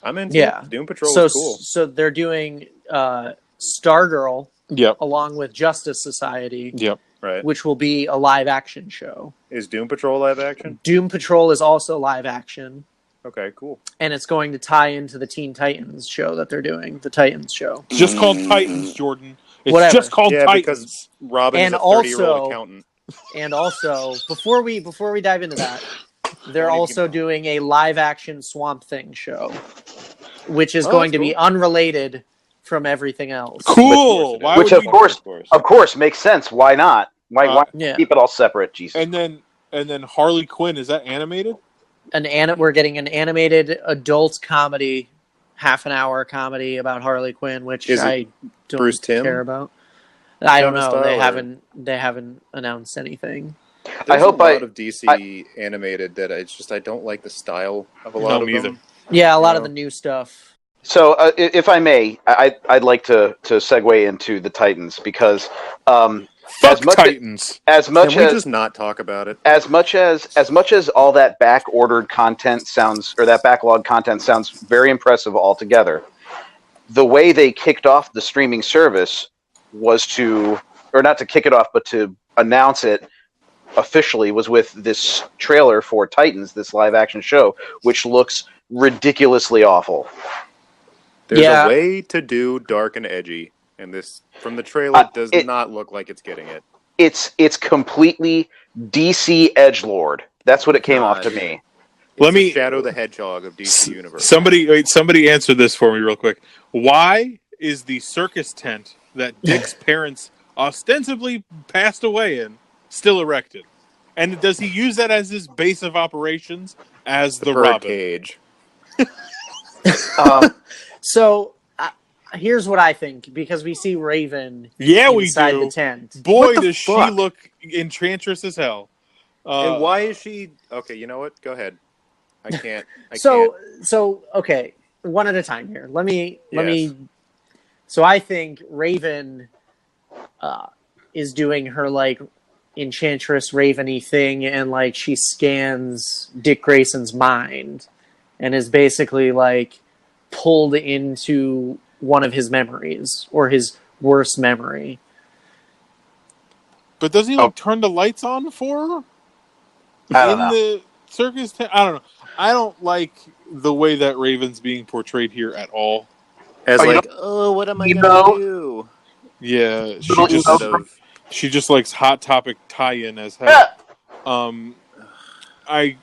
C: I'm into
A: yeah,
C: it. Doom Patrol is cool.
A: So they're doing Stargirl
B: Yep.
A: along with Justice Society,
B: Yep.
C: Right.
A: which will be a live action show.
C: Is Doom Patrol live action?
A: Doom Patrol is also live action.
C: Okay, cool.
A: And it's going to tie into the Teen Titans show that they're doing, the Titans show.
B: It's just called Titans, Jordan. It's
A: Whatever.
B: just called
C: Yeah,
B: Titans.
C: because Robin
A: And
C: is a 30-year-old
A: also-
C: accountant.
A: And also, before we dive into that, they're also doing a live action Swamp Thing show, which is going to be unrelated from everything else.
B: Cool. Why
D: Which,
B: would
D: of
B: you-
D: course, makes sense. Why not? Why
A: Yeah.
D: keep it all separate? Jesus.
B: And then Harley Quinn, is that animated?
A: We're getting an animated adult comedy, half an hour comedy about Harley Quinn, which
C: Is it
A: I don't
C: Bruce Timm
A: care about. I don't know.
C: style,
A: They
C: or-
A: haven't announced anything.
C: There's
D: hope
C: a lot of DC animated that I don't like the style of a lot of them.
A: Yeah, a lot of
C: No.
A: the new stuff.
D: So, if I may, I'd like to segue into the Titans because
B: Fuck Titans.
D: as much
C: Can we
D: as
C: just not talk about it?
D: as much as all that back ordered content sounds, or that backlog content sounds very impressive altogether, the way they kicked off the streaming service was not to kick it off, but to announce it officially, was with this trailer for Titans, this live action show, which looks ridiculously awful.
C: There's
A: Yeah.
C: a way to do dark and edgy, and this from the trailer does not look like it's getting it.
D: It's completely DC edgelord. That's what it came off to me.
B: Let me
C: Shadow the Hedgehog of DC Universe.
B: Somebody answer this for me real quick. Why is the circus tent that Dick's parents ostensibly passed away in still erected? And does he use that as his base of operations as the
C: bird
B: Robin?
C: cage.
A: So here's what I think, because we see Raven
B: we
A: inside
B: do.
A: the tent.
B: Boy,
C: What the
B: does she
C: fuck?
B: look enchantress as hell.
C: And why is she? Okay, you know what? Go ahead. I can't.
A: So okay, one at a time here. Let me. So I think Raven is doing her like enchantress Raven-y thing, and like she scans Dick Grayson's mind, and is basically like pulled into one of his memories or his worst memory.
B: But does he turn the lights on for her?
D: I don't know.
B: The circus tent? I don't know. I don't like the way that Raven's being portrayed here at all.
C: As
D: you
C: like, what am I gonna do?
B: Yeah,
D: Little
B: she just likes Hot Topic tie-in as hell. I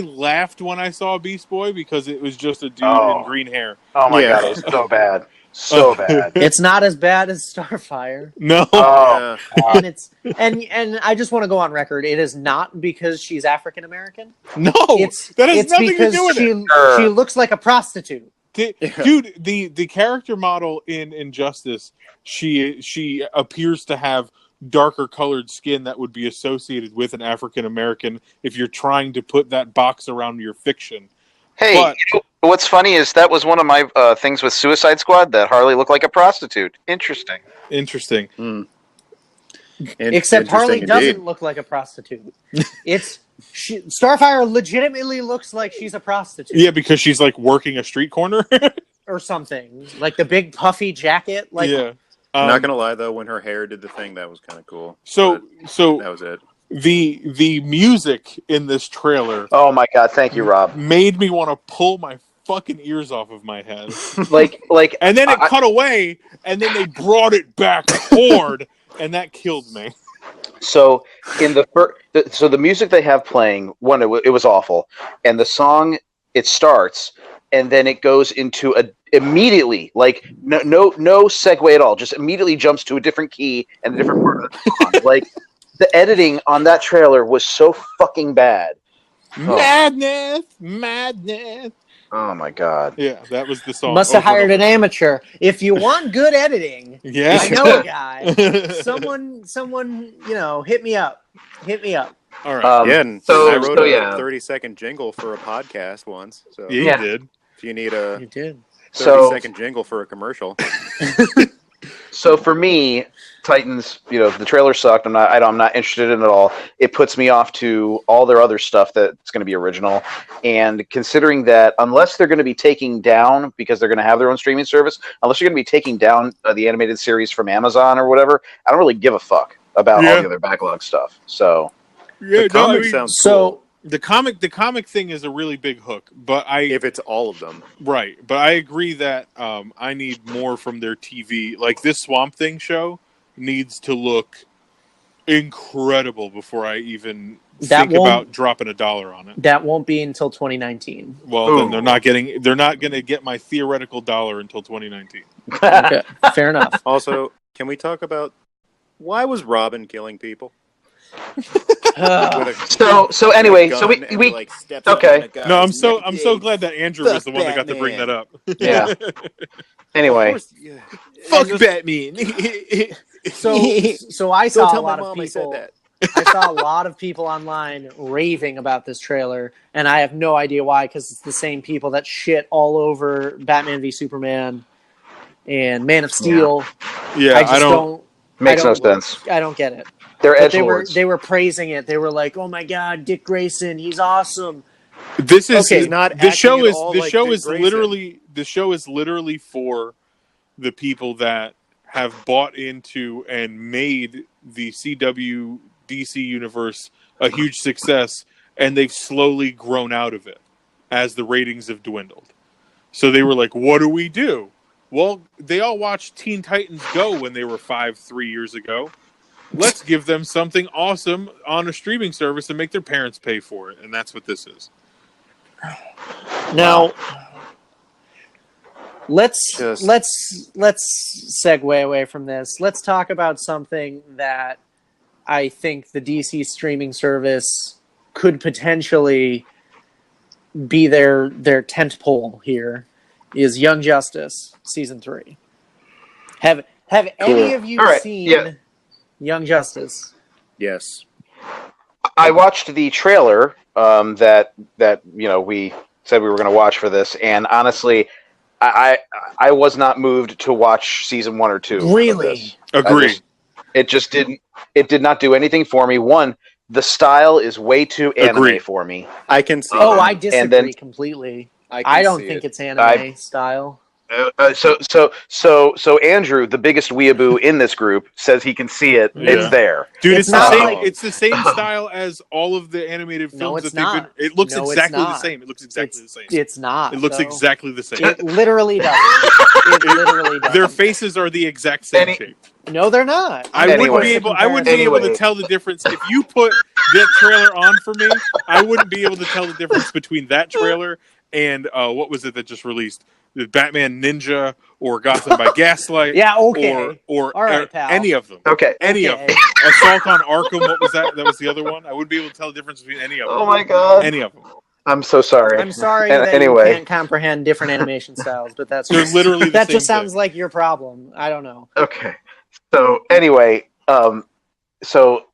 B: laughed when I saw Beast Boy because it was just a dude in green hair.
D: Oh my god, it was so bad. So bad.
A: It's not as bad as Starfire.
B: No.
D: Oh,
A: And it's and I just want to go on record. It is not because she's African American.
B: No,
A: It's
B: that has nothing to
A: because
B: do with it.
A: she looks like a prostitute.
B: Dude, the character model in Injustice, she appears to have darker colored skin that would be associated with an African American if you're trying to put that box around your fiction.
D: hey,
B: But-
D: what's funny is that was one of my things with Suicide Squad, that Harley looked like a prostitute. Interesting.
B: Interesting.
A: Except Harley
C: Interesting
A: doesn't
C: indeed.
A: look like a prostitute. Starfire legitimately looks like she's a prostitute
B: Yeah, because she's like working a street corner.
A: or something. Like the big puffy jacket. Like
B: Yeah.
C: Not gonna lie though, when her hair did the thing, that was kind of cool.
B: So
C: That was it.
B: the music in this trailer
D: Oh my god, thank you, Rob.
B: made me want to pull my fucking ears off of my head.
D: Like,
B: And then it cut away, and then they brought it back hard, and that killed me.
D: so in the music they have playing, it was awful, and the song, it starts, and then it goes into immediately, like no segue at all, just immediately jumps to a different key and a different part of the song. Like, the editing on that trailer was so fucking bad.
B: Madness.
D: Oh my god.
B: Yeah, that was the song.
A: must have
B: over and
A: hired
B: over.
A: an amateur. If you want good editing,
B: Yeah.
A: I know a guy. Someone, hit me up.
B: All right.
C: Yeah, and I wrote a 30-second jingle for a podcast once. So
B: Yeah, you did.
C: if you need
A: You did.
C: 30-second jingle for a commercial.
D: So for me, Titans, the trailer sucked. I'm not interested in it at all. It puts me off to all their other stuff that's going to be original. And considering that, unless they're going to be taking down, because they're going to have their own streaming service, unless you're going to be taking down the animated series from Amazon or whatever, I don't really give a fuck about all the other backlog stuff. So
C: the comic sounds cool.
B: The comic thing is a really big hook, but
C: if it's all of them,
B: right? But I agree that I need more from their TV. Like this Swamp Thing show needs to look incredible before I even think about dropping $1 on it.
A: That won't be until 2019.
B: Well, then they're not going to get my theoretical $1 until 2019.
A: Okay, fair enough.
C: Also, can we talk about why was Robin killing people?
D: So anyway, so we
C: like
D: okay.
B: No, I'm so glad that Andrew was the one that got to bring that up.
D: Yeah. Anyway,
B: fuck Batman.
A: So I saw a lot of people. I saw a lot of people online raving about this trailer, and I have no idea why, because it's the same people that shit all over Batman v Superman and Man of Steel.
B: Yeah,
A: I don't.
D: Makes no sense.
A: I don't get it.
D: They're edgelords.
A: They were praising it. They were like, "Oh my god, Dick Grayson, he's awesome."
B: This is
A: okay.
C: Not
B: the show is
C: the
B: like show is literally the show is literally for the people that have bought into and made the CW DC universe a huge success, and they've slowly grown out of it as the ratings have dwindled. So they were like, "What do we do?" Well, they all watched Teen Titans Go when they were 3 years ago. Let's give them something awesome on a streaming service and make their parents pay for it, and that's what this is.
A: Now, let's segue away from this. Let's talk about something that I think the DC streaming service could potentially be their tentpole here. Is Young Justice season 3? Have any of you seen Young Justice?
C: Yes.
D: I watched the trailer that we said we were going to watch for this, and honestly, I was not moved to watch season 1 or 2.
A: Really?
B: Agree.
D: It did not do anything for me. One, the style is way too anime for me.
C: I can see.
A: Oh, I disagree completely. I don't think it's anime style.
D: So Andrew, the biggest weeaboo in this group, says he can see it. Yeah. It's there,
B: dude. It's the same. It's the same style as all of the animated films.
A: No, it's not.
B: It looks exactly the same. It looks exactly the same.
A: It's not.
B: It looks exactly the same.
A: It literally does. It literally does.
B: Their faces are the exact same shape.
A: No, they're not.
B: I wouldn't be able to tell the difference if you put that trailer on for me. I wouldn't be able to tell the difference between that trailer and what was it that just released? The Batman Ninja or Gotham by Gaslight.
A: Yeah, okay.
B: Or
A: all right, pal.
B: Any of them.
D: Okay.
B: Any of them. Assault on Arkham, what was that? That was the other one. I wouldn't be able to tell the difference between any of them.
D: Oh my god.
B: Any of them.
D: I'm so sorry.
A: I'm sorry that you can't comprehend different animation styles, but that's
B: they're literally
A: that just sounds like your problem. I don't know.
D: Okay. So anyway, so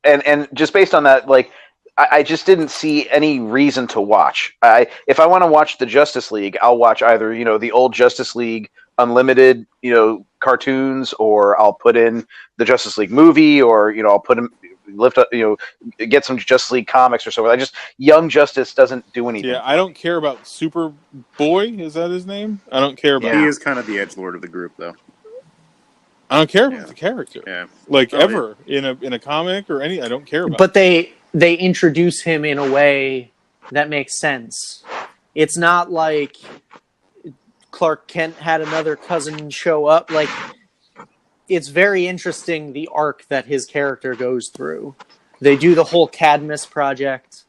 D: just based on that, like I just didn't see any reason to watch. If I want to watch the Justice League, I'll watch either the old Justice League Unlimited cartoons, or I'll put in the Justice League movie, or I'll put in lift up get some Justice League comics or so. Young Justice doesn't do anything.
B: Yeah, I don't care about Superboy. Is that his name? I don't care about.
C: He is kind of the edgelord of the group, though.
B: I don't care about the character.
C: Yeah,
B: ever in a comic or any. I don't care about.
A: But they introduce him in a way that makes sense. It's not like Clark Kent had another cousin show up. Like, it's very interesting, the arc that his character goes through. They do the whole Cadmus project.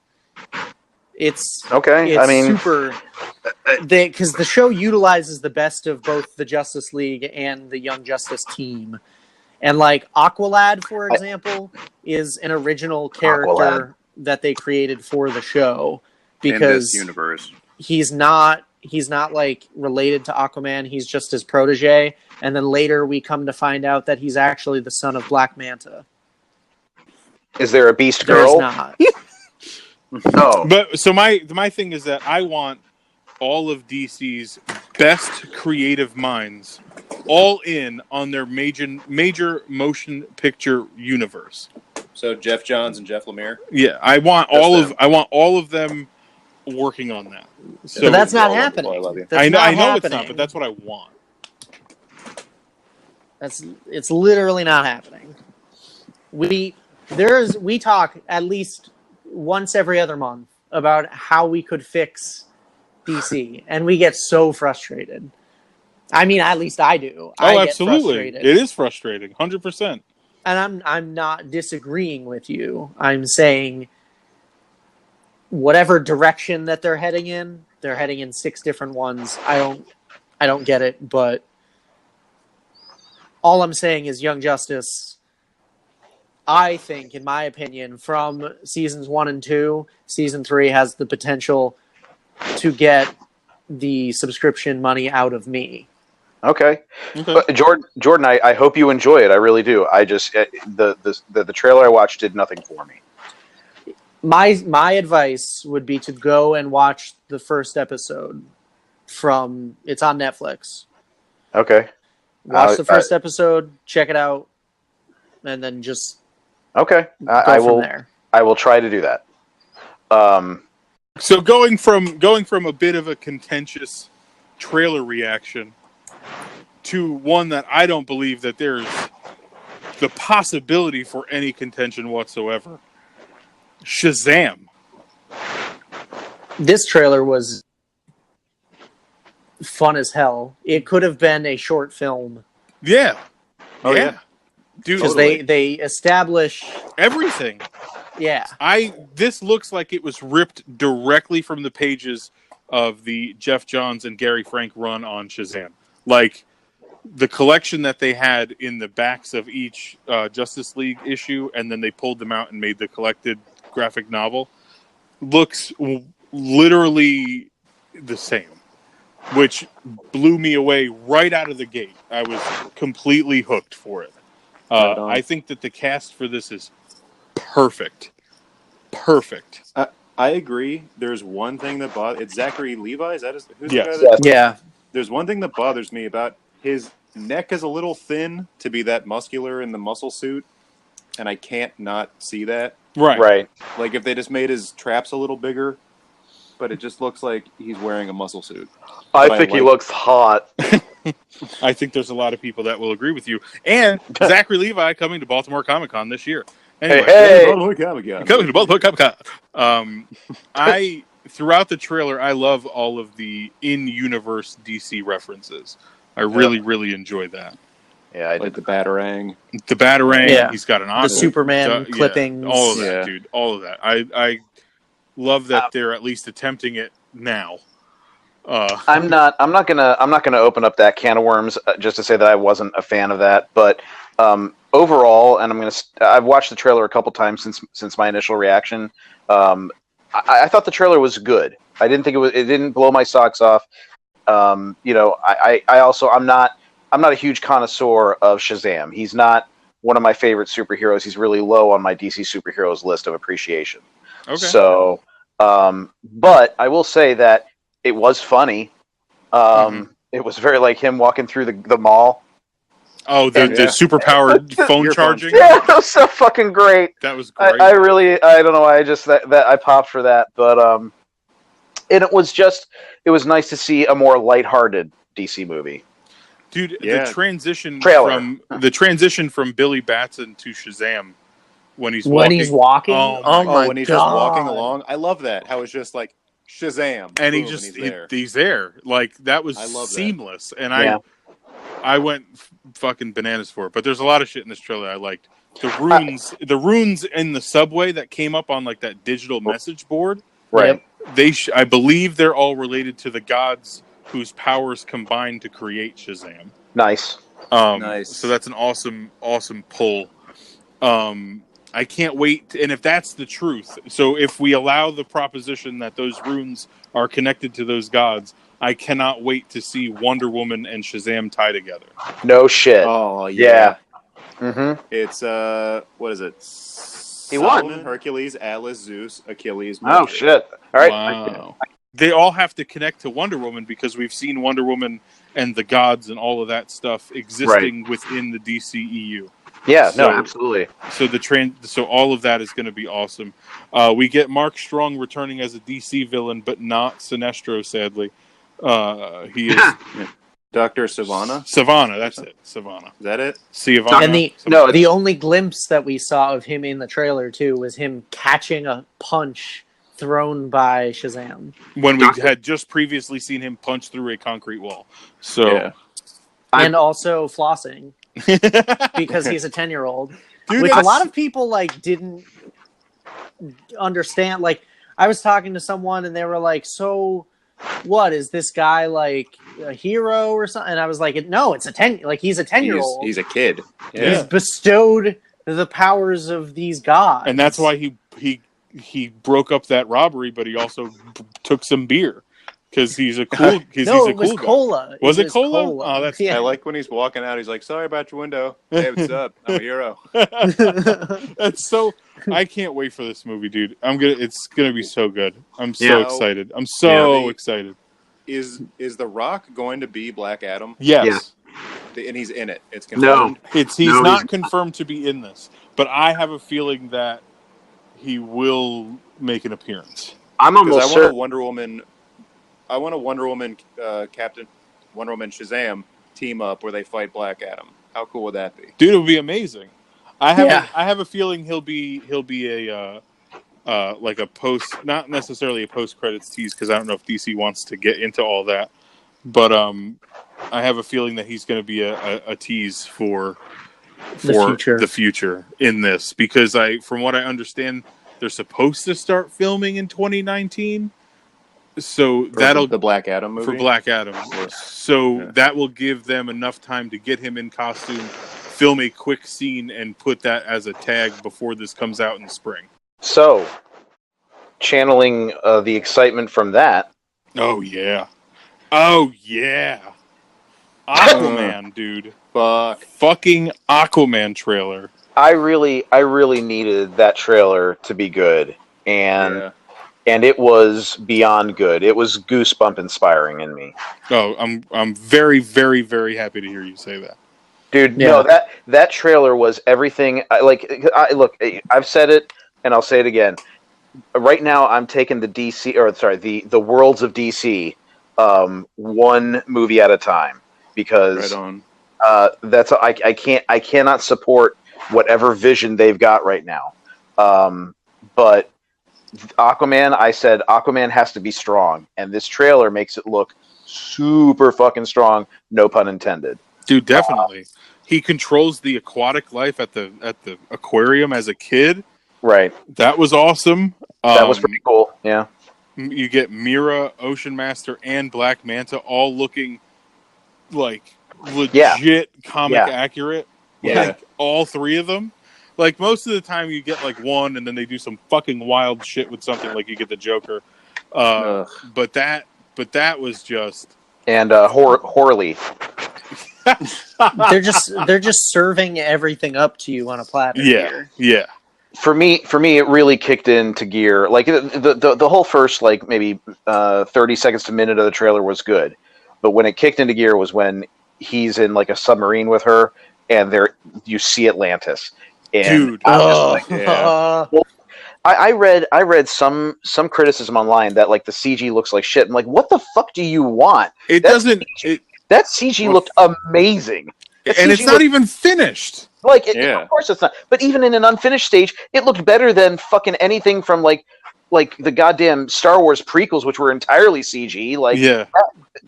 A: It's
D: okay.
A: It's super. Because the show utilizes the best of both the Justice League and the Young Justice team. And like Aqualad, for example, is an original character that they created for the show because
C: in this universe.
A: He's not like related to Aquaman. He's just his protege. And then later we come to find out that he's actually the son of Black Manta.
D: Is there a Beast Girl?
A: There's not.
D: No.
B: But so my thing is that I want all of DC's best creative minds all in on their major motion picture universe.
C: So Jeff Johns and Jeff Lemire.
B: Yeah, I want all of them working on that. So
A: but that's not
C: I
A: happening.
C: love you.
A: That's
B: I know
A: happening.
B: it's not, but that's what I want.
A: It's literally not happening. We talk at least once every other month about how we could fix DC, and we get so frustrated. I mean, at least I do.
B: Oh,
A: I
B: absolutely,
A: get frustrated.
B: it is frustrating, 100%.
A: And I'm not disagreeing with you. I'm saying whatever direction that they're heading in 6 different ones. I don't get it, but all I'm saying is Young Justice, I think, in my opinion, from seasons 1 and 2, season 3 has the potential to get the subscription money out of me.
D: Okay. Jordan, I hope you enjoy it. I really do. I just the trailer I watched did nothing for me.
A: My advice would be to go and watch the first episode it's on Netflix.
D: Okay.
A: Watch the first episode, check it out, and then just
D: okay.
A: I will. There.
D: I will try to do that.
B: So going from a bit of a contentious trailer reaction to one that I don't believe that there's the possibility for any contention whatsoever. Shazam.
A: This trailer was fun as hell. It could have been a short film.
B: Yeah.
C: Oh yeah.
B: Dude,
A: because they establish
B: everything.
A: Yeah.
B: This looks like it was ripped directly from the pages of the Jeff Johns and Gary Frank run on Shazam. Like the collection that they had in the backs of each Justice League issue, and then they pulled them out and made the collected graphic novel, looks literally the same, which blew me away right out of the gate. I was completely hooked for it. I think that the cast for this is perfect. Perfect.
C: I agree. There's one thing that bothers... It's Zachary Levi? Is that who's
A: yes.
C: the guy that...
A: Yeah.
C: There's one thing that bothers me about his neck is a little thin to be that muscular in the muscle suit, and I can't not see that.
D: Right.
C: Like if they just made his traps a little bigger, but it just looks like he's wearing a muscle suit.
D: I think he looks hot.
B: I think there's a lot of people that will agree with you. And Zachary Levi coming to Baltimore Comic Con this year. Anyway,
D: hey.
C: Baltimore Comic Con.
B: Coming to Baltimore Comic Con. Throughout the trailer, I love all of the in-universe DC references. I really enjoy that.
D: Yeah, I
C: did the Batarang.
B: The Batarang.
A: Yeah.
B: He's got an
A: the Superman clippings.
B: Yeah, all of that, dude. All of that. I love that they're at least attempting it now.
D: I'm not gonna open up that can of worms just to say that I wasn't a fan of that, but overall, and I've watched the trailer a couple times since my initial reaction. I thought the trailer was good. I didn't think it didn't blow my socks off. I'm not a huge connoisseur of Shazam. He's not one of my favorite superheroes. He's really low on my DC superheroes list of appreciation.
B: Okay.
D: So, but I will say that it was funny. It was very like him walking through the mall.
B: Oh, the super-powered phone charging?
D: Yeah, that was so fucking great.
B: That was great.
D: I don't know why I popped for that, but and it was nice to see a more lighthearted DC movie.
B: Dude, the transition from Billy Batson to Shazam when he's
A: walking.
B: Oh my
C: when he's just walking along. I love that. How it's just like Shazam.
B: And
C: boom,
B: he's there. Like that was seamless. That. And I went fucking bananas for it. But there's a lot of shit in this trailer I liked. The runes in the subway that came up on like that digital message board.
D: Right.
B: I believe they're all related to the gods whose powers combined to create Shazam.
D: Nice.
C: Nice.
B: So that's an awesome pull. I can't wait. And if that's the truth, so if we allow the proposition that those runes are connected to those gods, I cannot wait to see Wonder Woman and Shazam tie together.
D: No shit.
C: Oh, yeah.
D: Mm-hmm.
C: It's, what is it?
D: He won.
C: Solomon, Hercules, Atlas, Zeus, Achilles, Mercury.
D: Oh, shit. All right.
B: Wow. they all have to connect to Wonder Woman because we've seen Wonder Woman and the gods and all of that stuff existing within the DCEU.
D: Yeah, no, absolutely.
B: So all of that is going to be awesome. We get Mark Strong returning as a DC villain, but not Sinestro, sadly. He is
C: Dr. Sivana?
B: Sivana, that's it. Sivana.
C: Is that it?
B: Sivana.
A: And the only glimpse that we saw of him in the trailer, too, was him catching a punch thrown by Shazam.
B: When we had just previously seen him punch through a concrete wall. So,
A: and also flossing. Because he's a 10-year-old. Which a lot of people, like, didn't understand. Like, I was talking to someone, and they were like, so... what is this guy, like a hero or something? And I was like, no, it's he's a 10-year-old.
C: He's a kid.
A: Yeah. He's bestowed the powers of these gods,
B: and that's why he broke up that robbery, but he also took some beer because he's a cool.
A: It was cola.
B: Was it cola? Oh, that's.
C: I like when he's walking out. He's like, "Sorry about your window. Hey, what's up? I'm a hero."
B: That's so. I can't wait for this movie, dude. It's gonna be so good. I'm so excited. I'm so excited.
C: Is The Rock going to be Black Adam?
B: Yes.
C: Yeah. And he's in it. It's confirmed.
B: He's not confirmed to be in this, but I have a feeling that he will make an appearance.
C: I'm almost certain. I want a Wonder Woman, Captain Wonder Woman Shazam team up where they fight Black Adam. How cool would that be?
B: Dude, it would be amazing. I have a feeling he'll be a like a post, not necessarily a post credits tease because I don't know if DC wants to get into all that, but I have a feeling that he's going to be a tease for the future in this because from what I understand, they're supposed to start filming in 2019. So that'll
C: the Black Adam movie
B: for Black Adam. So that will give them enough time to get him in costume, film a quick scene, and put that as a tag before this comes out in the spring.
D: So, channeling the excitement from that.
B: Oh yeah, Aquaman, dude. Fucking Aquaman trailer.
D: I really needed that trailer to be good, and it was beyond good. It was goosebump inspiring in me.
B: Oh, I'm very, very, very happy to hear you say that,
D: dude. No, that trailer was everything. Look, I've said it, and I'll say it again. Right now, I'm taking the worlds of DC, one movie at a time because I cannot support whatever vision they've got right now. But Aquaman, I said Aquaman has to be strong, and this trailer makes it look super fucking strong. No pun intended.
B: Dude, definitely. He controls the aquatic life at the aquarium as a kid.
D: Right.
B: That was awesome.
D: That was pretty cool. Yeah.
B: You get Mira, Ocean Master, and Black Manta all looking like legit comic accurate.
C: Yeah.
B: Like all three of them. Like most of the time you get like one and then they do some fucking wild shit with something, like you get the Joker. But that was just
D: Horley.
A: they're just serving everything up to you on a platter.
B: Yeah.
D: For me, it really kicked into gear. Like the whole first maybe 30 seconds to a minute of the trailer was good, but when it kicked into gear was when he's in like a submarine with her, and you see Atlantis. And
B: dude,
D: I read some criticism online that like the CG looks like shit. I'm like, what the fuck do you want? That CG looked amazing.
B: And it's not even finished.
D: Of course it's not. But even in an unfinished stage, it looked better than fucking anything from like the goddamn Star Wars prequels, which were entirely CG.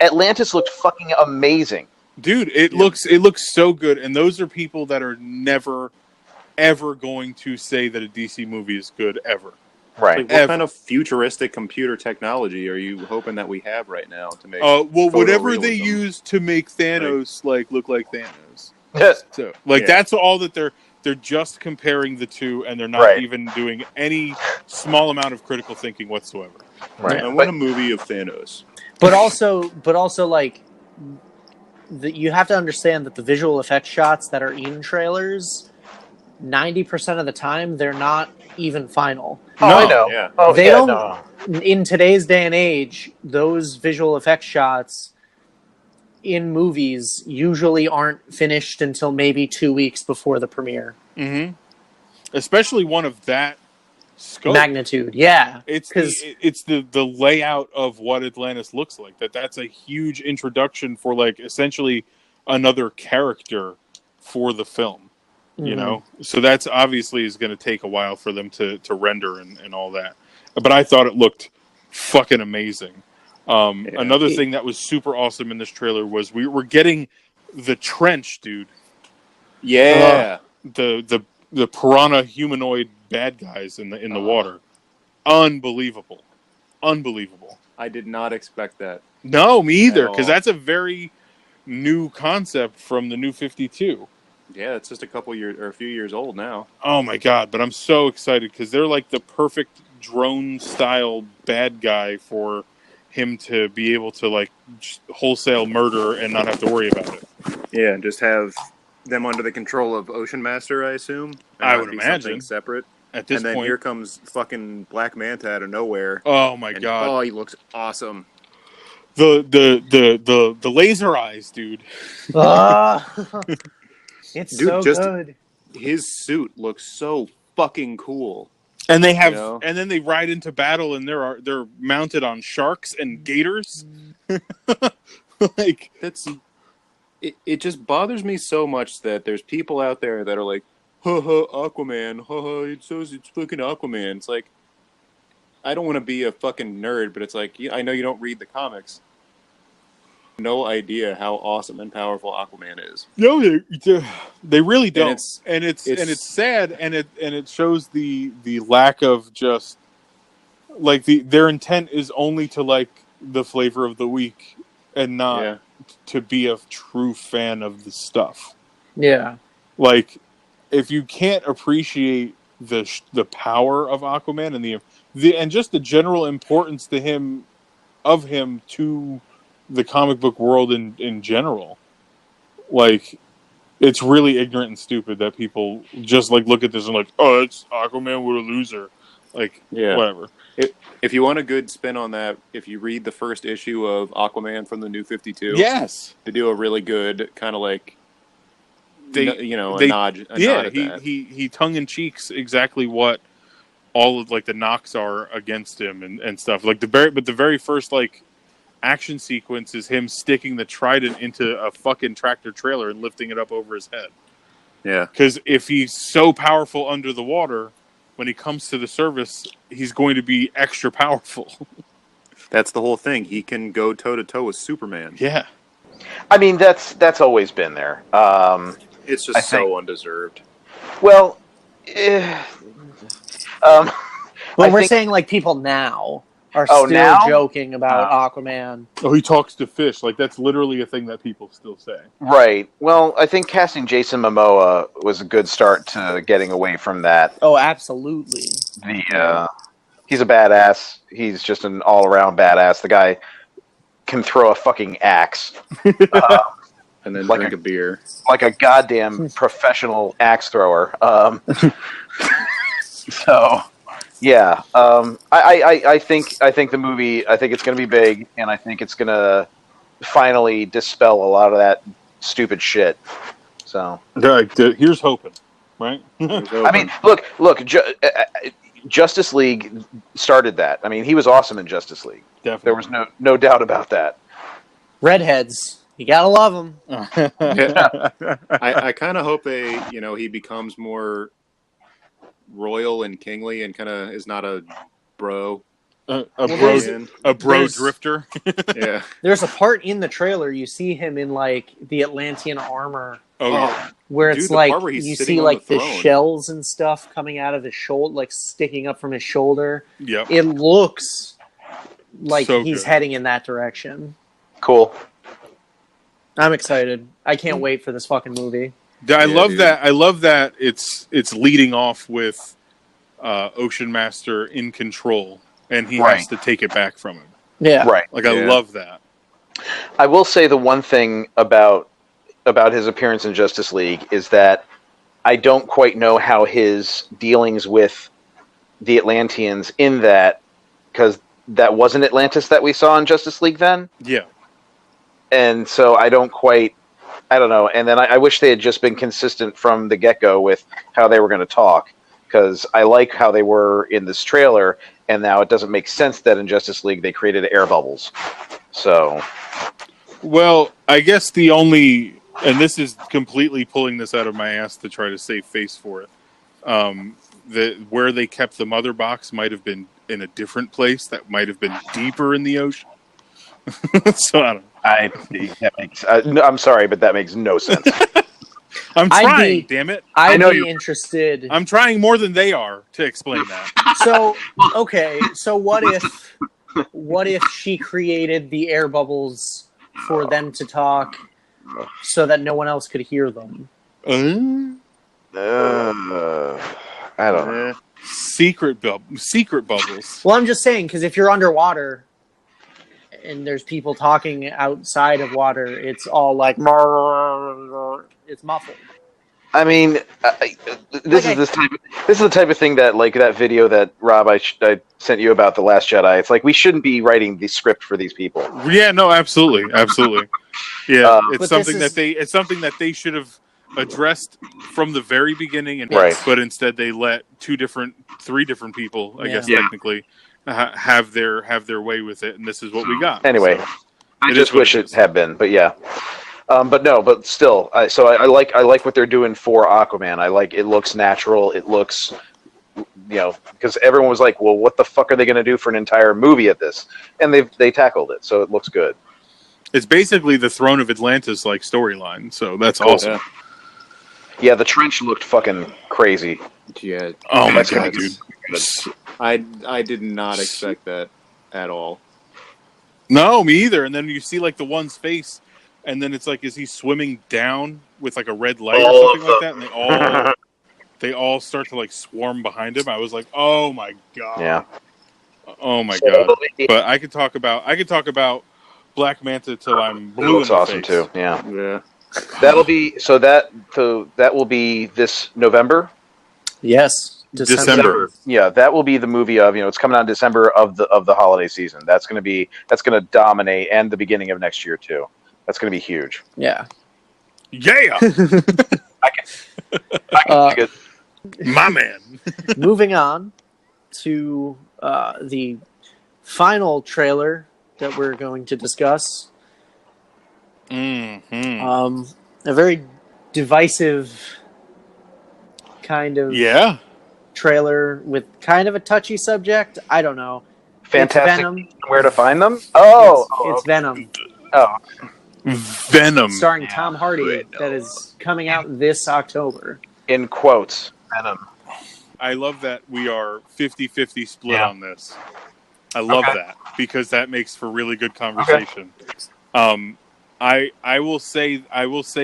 D: Atlantis looked fucking amazing.
B: Dude, it looks so good. And those are people that are never, ever going to say that a DC movie is good, ever.
D: Right.
C: What kind of futuristic computer technology are you hoping that we have right now to make?
B: Whatever they use to make Thanos look like Thanos. So that's all that they're just comparing the two, and they're not even doing any small amount of critical thinking whatsoever.
D: Right.
C: I want a movie of Thanos.
A: But also you have to understand that the visual effects shots that are in trailers, 90% of the time they're not even final.
D: Oh,
B: No.
D: I know.
C: Yeah.
D: Oh,
A: They
D: yeah,
A: don't.
D: no.
A: In today's day and age, those visual effects shots in movies usually aren't finished until maybe 2 weeks before the premiere.
B: Mm-hmm. Especially one of that scope.
A: Magnitude, yeah.
B: It's
A: Because
B: the layout of what Atlantis looks like. That's a huge introduction for like essentially another character for the film. You know, so that's obviously is going to take a while for them to render and all that. But I thought it looked fucking amazing. Another thing that was super awesome in this trailer was we were getting the trench, dude.
C: Yeah.
B: The piranha humanoid bad guys in the water. Unbelievable.
C: I did not expect that.
B: No, me either,
C: At
B: because
C: all.
B: that's a very new concept from the New 52.
C: Yeah, it's just a few years old now.
B: Oh my god, but I'm so excited because they're like the perfect drone style bad guy for him to be able to like just wholesale murder and not have to worry about it.
C: Yeah, and just have them under the control of Ocean Master, I assume. And
B: I
C: not
B: would
C: be
B: imagine.
C: something separate.
B: At this
C: And then
B: point,
C: here comes fucking Black Manta out of nowhere.
B: oh my
C: And,
B: god,
C: oh, he looks awesome.
B: the laser eyes, dude.
A: it's
C: Dude,
A: so
C: just-
A: good.
C: His suit looks so fucking cool.
B: And they have,
C: You know?
B: and then they ride into battle, and they're mounted on sharks and gators. Like
C: It just bothers me so much that there's people out there that are like, haha, Aquaman, haha, it's fucking Aquaman. It's like, I don't want to be a fucking nerd, but it's like, I know you don't read the comics. No idea how awesome and powerful Aquaman is.
B: no, they really don't,
C: And
B: and it's sad, and it shows the lack of just like their intent is only to like the flavor of the week and not to be a true fan of the stuff.
A: Yeah.
B: Like, if you can't appreciate the power of Aquaman and the and just the general importance to him to the comic book world in general, like, it's really ignorant and stupid that people just like look at this and like, oh, it's Aquaman, what a loser. Like, whatever.
C: If you want a good spin on that, if you read the first issue of Aquaman from the New 52,
B: yes,
C: they do a really good kind of like, a nod at that.
B: He tongue in cheeks exactly what all of like the knocks are against him and stuff. Like the very first like action sequence is him sticking the trident into a fucking tractor trailer and lifting it up over his head.
C: Yeah,
B: because if he's so powerful under the water, when he comes to the surface, he's going to be extra powerful.
C: That's the whole thing. He can go toe to toe with Superman.
B: Yeah,
D: I mean, that's always been there.
C: It's just so undeserved.
D: Well,
A: Well, we're
D: think-
A: saying like people now are
D: Oh,
A: still
D: now?
A: joking about Aquaman.
B: oh, he talks to fish. Like, that's literally a thing that people still say.
D: right. Well, I think casting Jason Momoa was a good start to getting away from that.
A: Oh, absolutely.
D: He's a badass. He's just an all-around badass. The guy can throw a fucking axe.
C: And then
D: Like
C: drink a beer.
D: Like a goddamn professional axe thrower. So, yeah. I think the movie. I think it's going to be big, and I think it's going to finally dispel a lot of that stupid shit. So,
B: Here's hoping, right?
D: I mean, look. Justice League started that. I mean, he was awesome in Justice League.
B: Definitely.
D: There was no doubt about that.
A: Redheads. You gotta love them.
C: I kind of hope he becomes more royal and kingly and kind of is not a bro.
B: a
C: There's-
B: bro drifter.
C: Yeah.
A: There's a part in the trailer you see him in like the Atlantean armor,
B: Oh,
A: where it's
C: Dude, the
A: like
C: part where he's
A: you
C: sitting
A: see
C: on
A: like
C: the
A: the
C: throne.
A: shells and stuff coming out of his shoulder, like sticking up from his shoulder.
B: yep.
A: It looks like
B: So
A: he's
B: good.
A: heading in that direction.
D: Cool.
A: I'm excited. I can't wait for this fucking movie.
B: I
C: Yeah,
B: love
C: dude.
B: that. I love that it's leading off with Ocean Master in control, and he
D: Right.
B: has to take it back from him.
A: Yeah.
D: Right.
B: Like, I
C: Yeah.
B: love that.
D: I will say the one thing about his appearance in Justice League is that I don't quite know how his dealings with the Atlanteans in that, because that wasn't Atlantis that we saw in Justice League then.
B: Yeah.
D: And so I don't know. And then I wish they had just been consistent from the get-go with how they were going to talk, because I like how they were in this trailer, and now it doesn't make sense that in Justice League they created air bubbles. So,
B: well, I guess the only, and this is completely pulling this out of my ass to try to save face for it, where they kept the mother box might have been in a different place that might have been deeper in the ocean. So I don't know.
D: I'm sorry, but that makes no sense.
B: I'm trying, damn it.
A: I'd be interested.
B: I'm trying more than they are to explain that.
A: So, okay, so what if she created the air bubbles for them to talk so that no one else could hear them?
D: I don't know.
B: Secret bubbles.
A: Well, I'm just saying, because if you're underwater and there's people talking outside of water, it's all like it's muffled.
D: I mean, this is the type of thing that, like that video that Rob I sent you about The Last Jedi. It's like we shouldn't be writing the script for these people.
B: Yeah, no, absolutely. Yeah, it's something that they should have addressed from the very beginning, but instead they let three different people, I guess technically, have their way with it, and this is what we got.
D: Anyway, so, I just wish it had been, but yeah. But still, I like what they're doing for Aquaman. I like it. Looks natural. It looks, because everyone was like, well, what the fuck are they going to do for an entire movie at this? And they tackled it, so it looks good.
B: It's basically the Throne of Atlantis like storyline, so that's awesome.
D: Yeah, the trench looked fucking crazy.
C: Yeah.
B: Oh my god, dude.
C: I did not expect that at all.
B: No, me either. And then you see like the one's face, and then it's like, is he swimming down with like a red light or something like that? And they all start to like swarm behind him. I was like, oh my god.
D: Yeah.
B: Oh my god. But I could talk about Black Manta till I'm blue. It looks
D: awesome
B: face.
D: too. Yeah.
C: Yeah.
D: That will be this November.
A: Yes,
B: December.
D: Yeah, that will be the movie of it's coming out in December of the holiday season. That's gonna dominate, and the beginning of next year too. That's gonna be huge.
A: Yeah.
B: Yeah.
D: I can
B: my man.
A: Moving on to the final trailer that we're going to discuss.
B: Mm-hmm.
A: A very divisive kind of trailer with kind of a touchy subject. I don't know.
D: Fantastic.
A: Venom.
D: Where to find them? Oh,
A: it's Venom.
D: Oh,
B: Venom.
A: Starring Tom Hardy. That is coming out this October.
D: In quotes, Venom.
B: I love that we are 50-50 split on this. I love that because that makes for really good conversation. I will say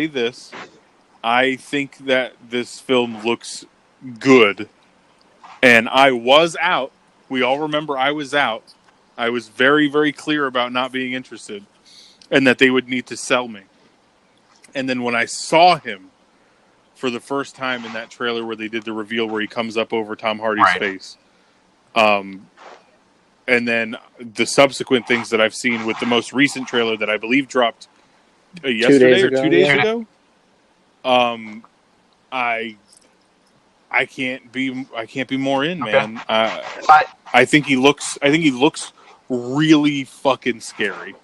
B: this. I think that this film looks good. And I was out. We all remember I was out. I was very, very clear about not being interested and that they would need to sell me. And then when I saw him for the first time in that trailer where they did the reveal where he comes up over Tom Hardy's face, and then the subsequent things that I've seen with the most recent trailer that I believe dropped yesterday or 2 days ago. I can't be more in, man. I think he looks really fucking scary.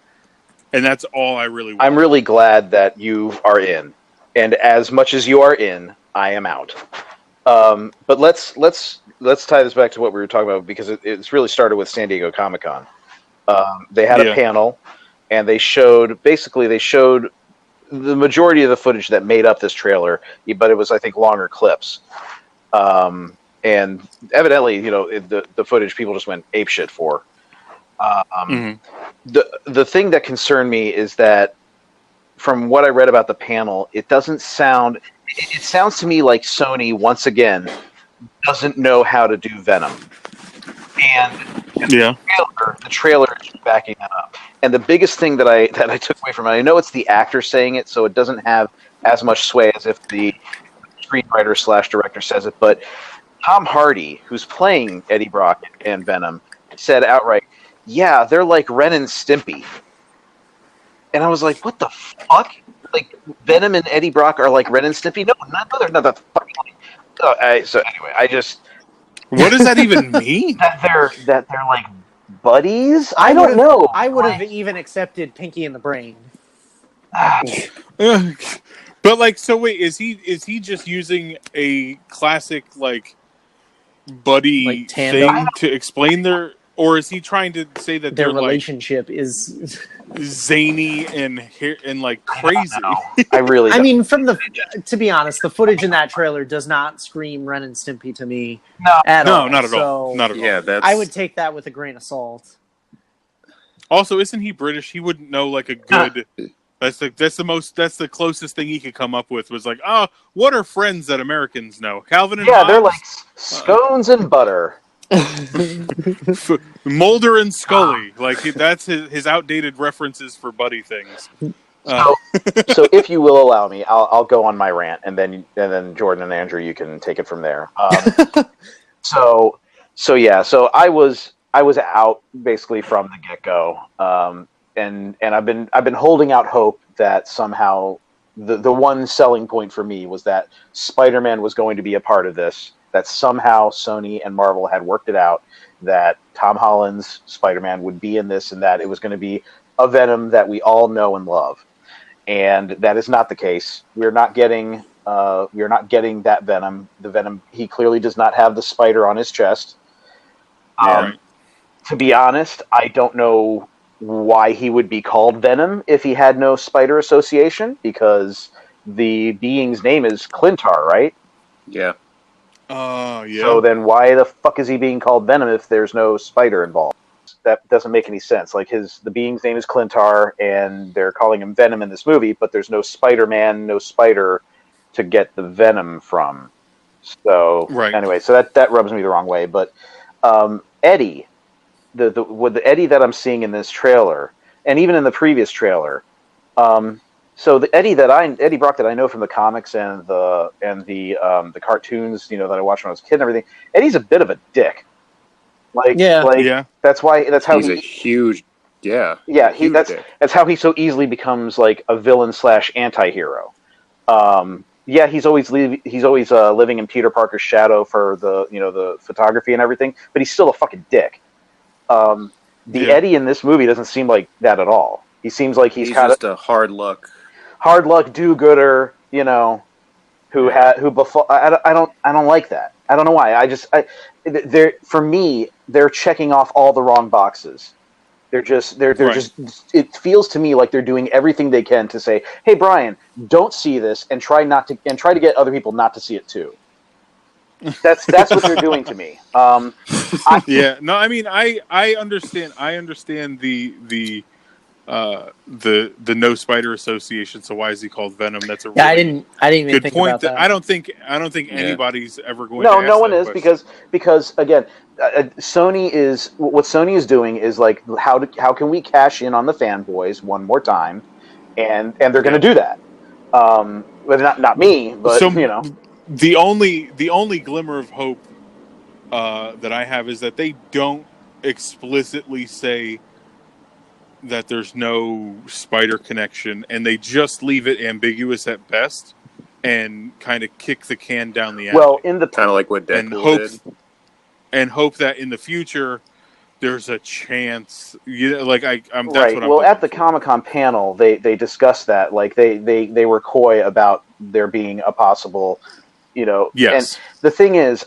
B: And that's all I really want.
D: I'm really glad that you are in. And as much as you are in, I am out. But let's tie this back to what we were talking about, because it's really started with San Diego Comic-Con. They had a panel, and they showed the majority of the footage that made up this trailer, but it was, I think, longer clips. And evidently, the footage people just went apeshit for. The thing that concerned me is that, from what I read about the panel, it sounds to me like Sony, once again, doesn't know how to do Venom. And the trailer is backing that up. And the biggest thing that I took away from it, I know it's the actor saying it, so it doesn't have as much sway as if the screenwriter / director says it, but Tom Hardy, who's playing Eddie Brock and Venom, said outright, "Yeah, they're like Ren and Stimpy." And I was like, "What the fuck? Like Venom and Eddie Brock are like Ren and Stimpy? No, they're not that fucking." So anyway, I just
B: What does that even mean?
D: that they're like buddies. I don't know.
A: I would have even accepted Pinky and the Brain.
B: But like, so wait, is he just using a classic like buddy
A: Like tandem?
B: thing to explain their, or is he trying to say that
A: Their
B: they're
A: relationship is
B: like zany and like crazy?
D: I really.
A: I mean, to be honest, the footage in that trailer does not scream Ren and Stimpy to me.
D: No,
A: at all.
B: Not at all. Not at all.
C: Yeah, that's.
A: I would take that with a grain of salt.
B: Also, isn't he British? He wouldn't know like a good. That's the closest thing he could come up with was like, what are friends that Americans know? Calvin and Hobbes?
D: they're like scones and butter.
B: Mulder and Scully. Like that's his outdated references for buddy things.
D: So if you will allow me, I'll go on my rant, and then Jordan and Andrew, you can take it from there. So I was out basically from the get go, and I've been holding out hope that somehow the one selling point for me was that Spider-Man was going to be a part of this. That somehow Sony and Marvel had worked it out that Tom Holland's Spider-Man would be in this, and that it was going to be a Venom that we all know and love. And that is not the case. We're not getting that Venom. The Venom, he clearly does not have the spider on his chest.
B: Right.
D: To be honest, I don't know why he would be called Venom if he had no spider association, because the being's name is Clintar, right?
C: Yeah.
B: Yeah.
D: So then why the fuck is he being called Venom if there's no spider involved? That doesn't make any sense. Like the being's name is Clintar, and they're calling him Venom in this movie, but there's no Spider-Man, no spider to get the venom from. So Anyway, so that rubs me the wrong way. But Eddie, the Eddie that I'm seeing in this trailer, and even in the previous trailer, so the Eddie Brock that I know from the comics and the cartoons, that I watched when I was a kid and everything, Eddie's a bit of a dick. That's how
C: he's a huge,
D: that's how he so easily becomes like a villain / anti-hero. He's always living in Peter Parker's shadow for the photography and everything, but he's still a fucking dick. Eddie in this movie doesn't seem like that at all. He seems like he's
C: just a hard luck
D: do-gooder, I don't like that. I don't know why. For me, they're checking off all the wrong boxes. It feels to me like they're doing everything they can to say, "Hey, Brian, don't see this," and try to get other people not to see it too. That's what they're doing to me.
B: I understand the no spider association. So why is he called Venom? That's a really
A: I didn't even
B: good
A: think
B: point.
A: about that.
B: I don't think anybody's ever going.
D: No,
B: to
D: no one is because again, Sony is doing is like how can we cash in on the fanboys one more time, and they're going to do that. But not me, but
B: so, the only glimmer of hope that I have is that they don't explicitly say that there's no spider connection, and they just leave it ambiguous at best, and kind of kick the can down the alley.
D: Well, in the
C: kind of like what Deadpool did,
B: and hope that in the future there's a chance. That's
D: right.
B: What I'm
D: well, at the Comic-Con panel, they discussed that. Like they were coy about there being a possible,
B: Yes.
D: And the thing is,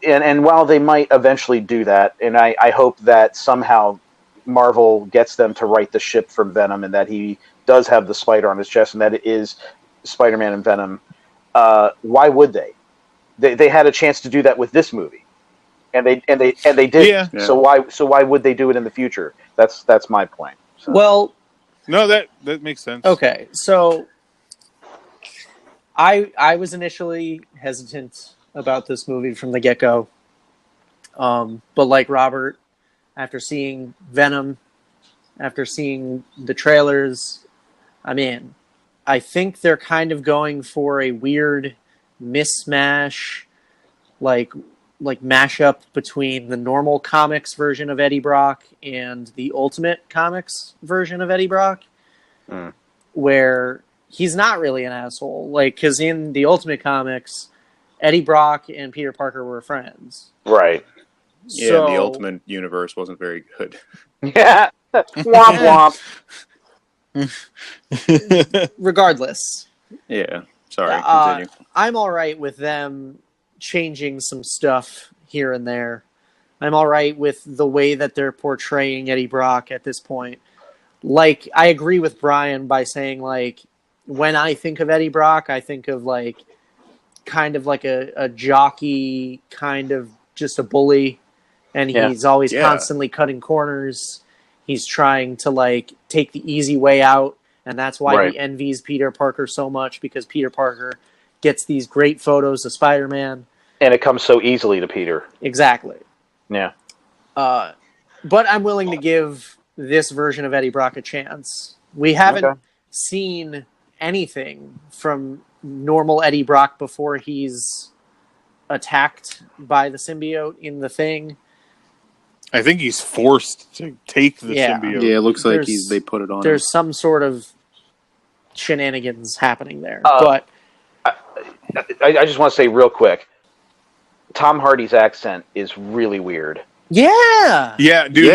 D: and while they might eventually do that, and I hope that somehow Marvel gets them to right the ship from Venom, and that he does have the spider on his chest, and that it is Spider-Man and Venom. Why would they? They had a chance to do that with this movie, and they did.
B: Yeah.
D: So why would they do it in the future? That's my point. So.
A: Well,
B: no, that makes sense.
A: Okay, so I was initially hesitant about this movie from the get-go, but like Robert, after seeing Venom, after seeing the trailers, I'm in. I think they're kind of going for a weird mismatch, like like mashup between the normal comics version of Eddie Brock and the Ultimate Comics version of Eddie Brock, where he's not really an asshole. Like, because in the Ultimate Comics, Eddie Brock and Peter Parker were friends.
D: Right.
C: Yeah,
A: So,
C: the Ultimate Universe wasn't very good.
D: Yeah. Womp womp.
A: regardless,
C: Yeah. Sorry, continue.
A: I'm all right with them changing some stuff here and there. I'm all right with the way that they're portraying Eddie Brock at this point. Like, I agree with Brian by saying, like, when I think of Eddie Brock, I think of, like, kind of like a jockey, kind of just a bully, and he's always constantly cutting corners. He's trying to, like, take the easy way out, and that's why he envies Peter Parker so much, because Peter Parker gets these great photos of Spider-Man.
D: And it comes so easily to Peter.
A: Exactly.
D: Yeah.
A: But I'm willing to give this version of Eddie Brock a chance. We haven't seen anything from normal Eddie Brock before he's attacked by the symbiote in The Thing.
B: I think he's forced to take the symbiote.
E: Yeah, it looks like they put it on
A: There's
E: him.
A: some sort of shenanigans happening there. But
D: I just want to say real quick, Tom Hardy's accent is really weird.
A: yeah,
B: Yeah, dude,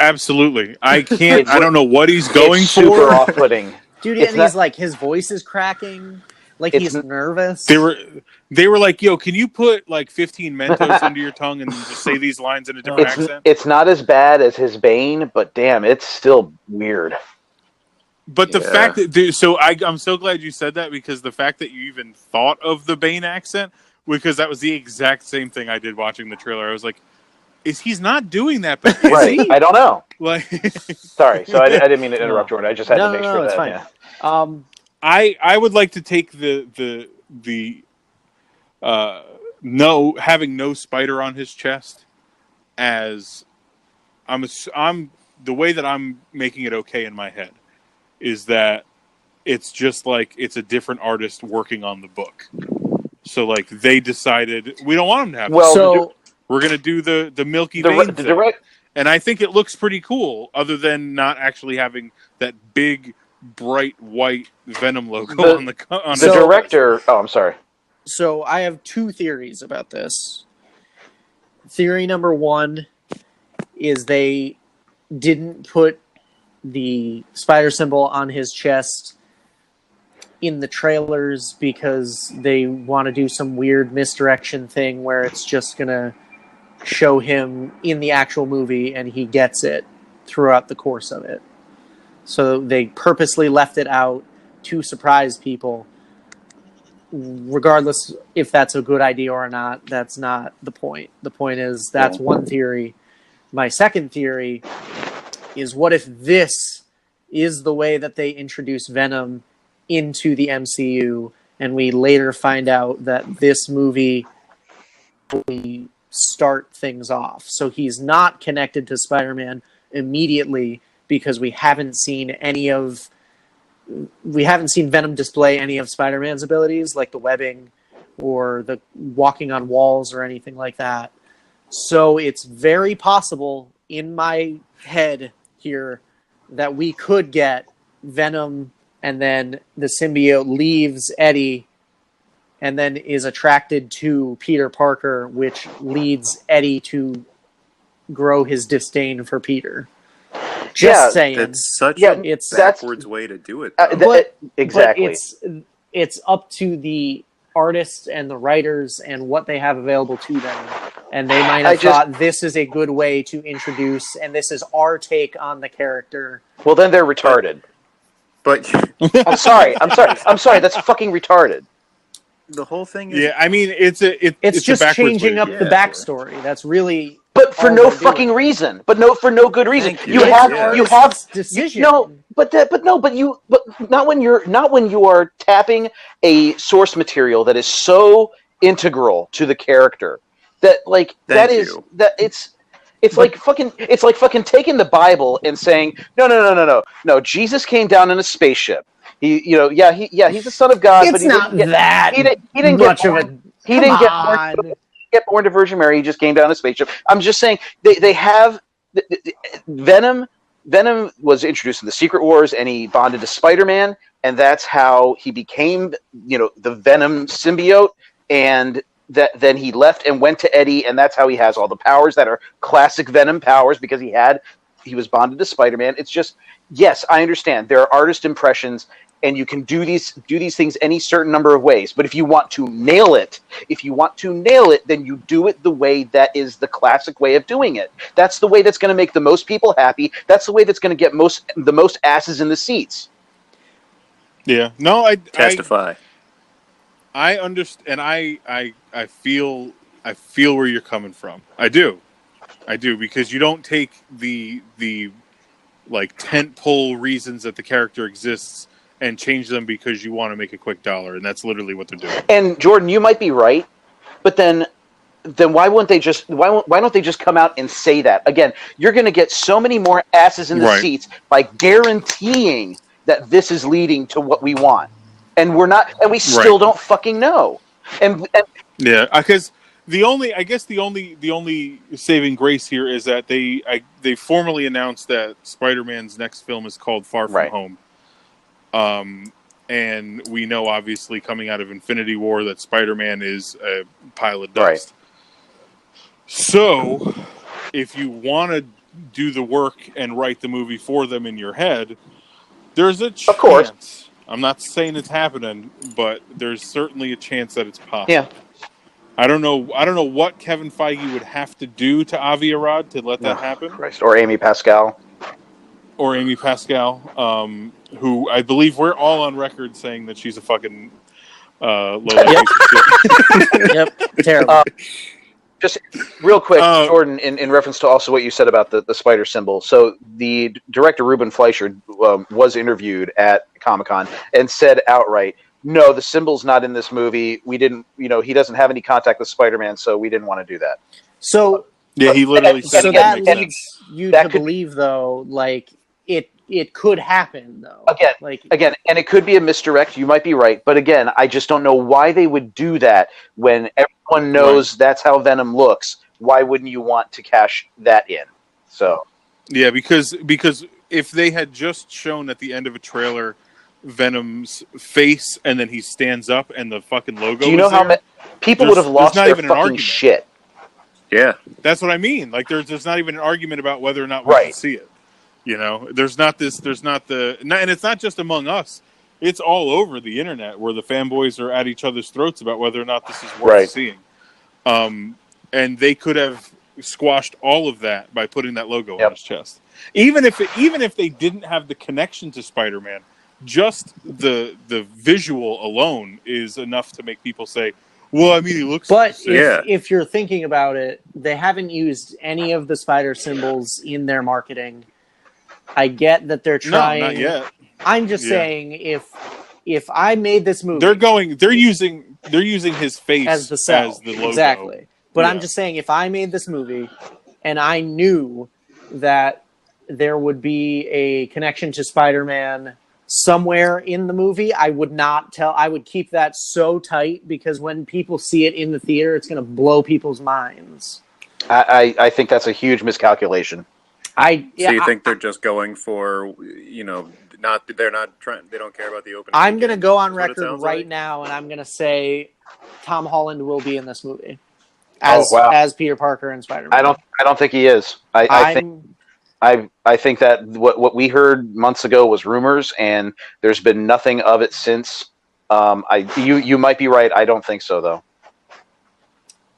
B: absolutely. I can't. I don't know what he's going
D: it's super
B: for.
D: off-putting.
A: dude, and he's like, his voice is cracking, like he's nervous.
B: They were like, "Yo, can you put like 15 Mentos into your tongue and just say these lines in a different accent?"
D: It's not as bad as his Bane, but damn, it's still weird.
B: But the fact that, dude, I'm so glad you said that, because the fact that you even thought of the Bane accent, because that was the exact same thing I did watching the trailer. I was like, he's not doing that, but is he?
D: I don't know.
B: Like,
D: sorry, so I didn't mean to interrupt, Jordan. I just had to make sure
A: it's
D: that.
A: fine.
D: Yeah.
B: I would like to take the having no spider on his chest as I'm the way that I'm making it okay in my head is that it's just like it's a different artist working on the book. So like they decided we don't want him to have. We're gonna do the Milky Vein thing. And I think it looks pretty cool, other than not actually having that big, bright white Venom logo on the
D: director. Oh, I'm sorry.
A: So I have two theories about this. Theory number one is they didn't put the spider symbol on his chest in the trailers because they want to do some weird misdirection thing where it's just going to show him in the actual movie and he gets it throughout the course of it. So they purposely left it out to surprise people. Regardless if that's a good idea or not, that's not the point. The point is that's one theory. My second theory is, what if this is the way that they introduce Venom into the MCU, and we later find out that this movie will start things off. So he's not connected to Spider-Man immediately because we haven't seen Venom display any of Spider-Man's abilities, like the webbing or the walking on walls or anything like that. So it's very possible in my head here that we could get Venom and then the symbiote leaves Eddie and then is attracted to Peter Parker, which leads Eddie to grow his disdain for Peter. Just saying.
C: That's such a backwards way to do it.
D: Exactly.
A: But it's up to the artists and the writers and what they have available to them. And they might have thought this is a good way to introduce, and this is our take on the character.
D: Well, then they're retarded.
C: But
D: I'm sorry. That's fucking retarded.
C: The whole thing is...
B: Yeah, I mean, it's
A: just
B: a
A: changing up the backstory. That's really...
D: But for no fucking reason. But for no good reason. You have
A: decision.
D: But not when you are tapping a source material that is so integral to the character. It's like fucking taking the Bible and saying no. Jesus came down in a spaceship. He's the son of God.
A: It's
D: but he didn't get born get born to Virgin Mary. He just came down in a spaceship. I'm just saying they have Venom. Venom was introduced in the Secret Wars, and he bonded to Spider-Man, and that's how he became, the Venom symbiote. And then he left and went to Eddie, and that's how he has all the powers that are classic Venom powers because he was bonded to Spider-Man. It's just, yes, I understand there are artist impressions, and you can do these things any certain number of ways. But if you want to nail it, then you do it the way that is the classic way of doing it. That's the way that's going to make the most people happy. That's the way that's going to get the most asses in the seats.
B: Yeah. No,
C: Testify.
B: I understand, and I feel where you're coming from. I do, because you don't take the like tentpole reasons that the character exists and change them because you want to make a quick dollar, and that's literally what they're doing.
D: And Jordan, you might be right, but then why don't they just come out and say that? Again, you're going to get so many more asses in the seats by guaranteeing that this is leading to what we want, and we still don't fucking know. And
B: yeah, because the only saving grace here is that they formally announced that Spider-Man's next film is called Far From Home. And we know, obviously, coming out of Infinity War, that Spider-Man is a pile of dust. Right. So, if you want to do the work and write the movie for them in your head, there's a chance. Of course. I'm not saying it's happening, but there's certainly a chance that it's possible.
D: Yeah.
B: I don't know what Kevin Feige would have to do to Avi Arad to let that happen.
D: Christ. Or Amy Pascal,
B: who I believe we're all on record saying that she's a fucking low piece of shit.
A: Yep, terrible.
D: Just real quick, Jordan, in reference to also what you said about the spider symbol. So the director, Ruben Fleischer, was interviewed at Comic-Con and said outright, no, the symbol's not in this movie. We didn't, he doesn't have any contact with Spider-Man, so we didn't want to do that.
A: So
B: yeah, he literally said
A: so that leads you to believe, though, like it could happen, though.
D: Again, and it could be a misdirect. You might be right, but again, I just don't know why they would do that when everyone knows that's how Venom looks. Why wouldn't you want to cash that in? So
B: yeah, because if they had just shown at the end of a trailer Venom's face and then he stands up and the fucking logo,
D: do you know how people would have lost their fucking shit?
B: Yeah, that's what I mean. Like there's not even an argument about whether or not we can see it. There's not and it's not just among us. It's all over the internet where the fanboys are at each other's throats about whether or not this is worth seeing. And they could have squashed all of that by putting that logo on his chest. Even if they didn't have the connection to Spider-Man, just the visual alone is enough to make people say, well, I mean, he looks...
A: But if you're thinking about it, they haven't used any of the spider symbols in their marketing. I get that they're trying...
B: No, not yet.
A: I'm just saying, if I made this movie...
B: They're using his face
A: as the cell.
B: As the logo.
A: Exactly. But I'm just saying, if I made this movie and I knew that there would be a connection to Spider-Man somewhere in the movie, I would not tell. I would keep that so tight because when people see it in the theater, it's going to blow people's minds.
D: I think that's a huge miscalculation.
C: So you think they're just going for, they don't care about the opening?
A: I'm going to go on record right now, and I'm going to say Tom Holland will be in this movie as Peter Parker and Spider-Man.
D: I don't think he is. I think that what we heard months ago was rumors, and there's been nothing of it since. You might be right. I don't think so, though.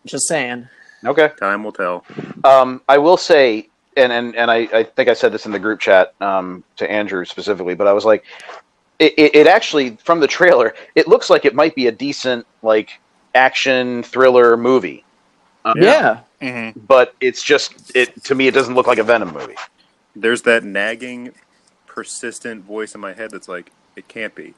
A: Just saying.
D: Okay.
C: Time will tell.
D: I will say, and I think I said this in the group chat to Andrew specifically, but I was like, it actually, from the trailer, it looks like it might be a decent action thriller movie.
A: Yeah.
B: Mm-hmm.
D: But it's just to me, it doesn't look like a Venom movie.
C: There's that nagging, persistent voice in my head that's like, it can't be.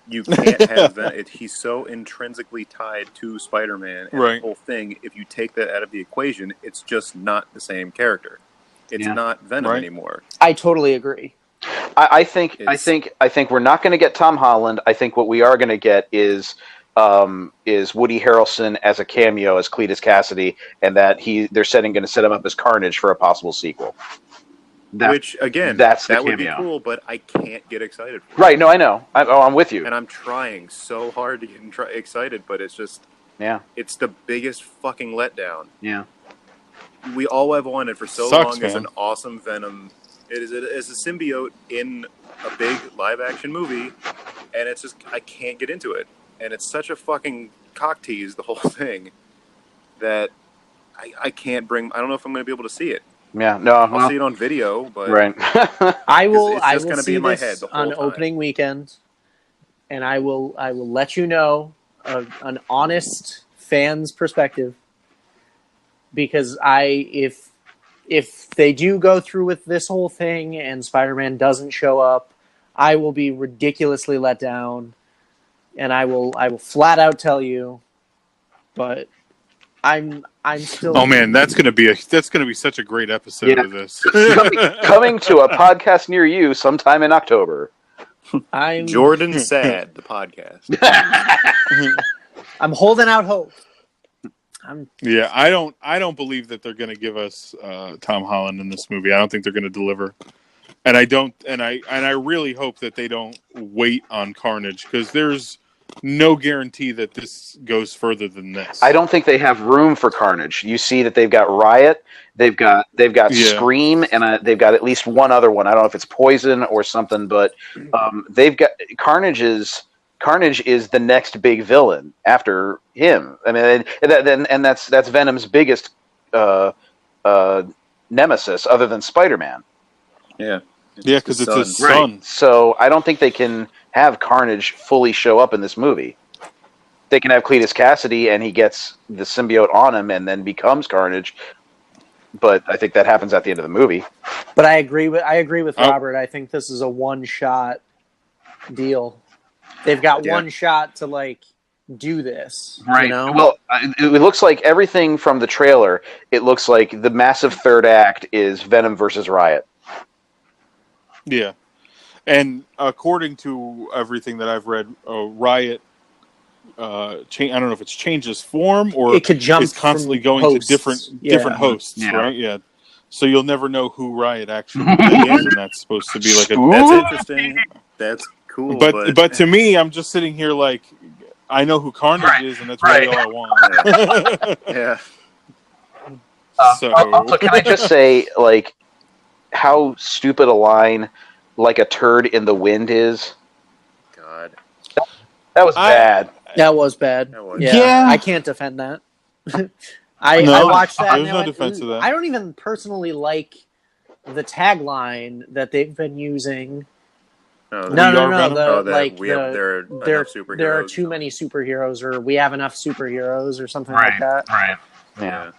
C: You can't have Venom. He's so intrinsically tied to Spider-Man and the whole thing. If you take that out of the equation, it's just not the same character. It's not Venom anymore.
A: I totally agree.
D: I think we're not going to get Tom Holland. I think what we are going to get is is Woody Harrelson as a cameo as Cletus Cassidy, and that they're going to set him up as Carnage for a possible sequel.
C: Which again,
D: that's
C: that would be cool, but I can't get excited for it.
D: Right? No, I know. I'm with you.
C: And I'm trying so hard to get excited, but it's just it's the biggest fucking letdown.
D: Yeah.
C: We all have wanted for so long is an awesome Venom. It is a symbiote in a big live action movie, and it's just I can't get into it. And it's such a fucking cock tease, the whole thing, that I can't bring. I don't know if I'm going to be able to see it.
D: Yeah, no,
C: I'll see it on video, but
A: I will.
C: It's
A: I
C: just
A: will
C: going to
A: see
C: be in my
A: this
C: head the whole
A: on
C: time.
A: opening weekend, and I will let you know an honest fan's perspective, because if they do go through with this whole thing and Spider-Man doesn't show up, I will be ridiculously let down. And I will flat out tell you, but I'm still.
B: Oh man, that's gonna be such a great episode of this.
D: coming to a podcast near you sometime in October.
A: I'm
C: Jordan Sad, the podcast.
A: I'm holding out hope.
B: Yeah, I don't believe that they're gonna give us Tom Holland in this movie. I don't think they're gonna deliver. And I really hope that they don't wait on Carnage, because there's no guarantee that this goes further than this.
D: I don't think they have room for Carnage. You see that they've got Riot, they've got Scream, and they've got at least one other one. I don't know if it's Poison or something, but they've got Carnage is the next big villain after him. I mean, and that's Venom's biggest nemesis, other than Spider-Man.
C: Yeah.
B: Yeah, because it's his son.
D: Right. So I don't think they can have Carnage fully show up in this movie. They can have Cletus Cassidy, and he gets the symbiote on him and then becomes Carnage. But I think that happens at the end of the movie.
A: But I agree with Robert. I think this is a one-shot deal. They've got one shot to do this.
D: Right.
A: You know?
D: Well, it looks like everything from the trailer. It looks like the massive third act is Venom versus Riot.
B: Yeah, and according to everything that I've read, Riot, I don't know if it's changes form or
A: it could jump
B: is constantly going
A: hosts.
B: to different hosts, right? Yeah, so you'll never know who Riot actually is, and that's supposed to be like
C: that's interesting. That's cool.
B: But to me, I'm just sitting here like I know who Carnage is, and that's really all I want.
C: Yeah.
B: So
D: also, can I just say, how stupid a line "like a turd in the wind" is?
C: God,
D: that was bad.
A: That was bad. Yeah, I can't defend that. I watched that.
B: There's no defense of that.
A: I don't even personally like the tagline that they've been using.
C: No.
A: There are too many superheroes, or we have enough superheroes, or something like that.
D: Right. Yeah.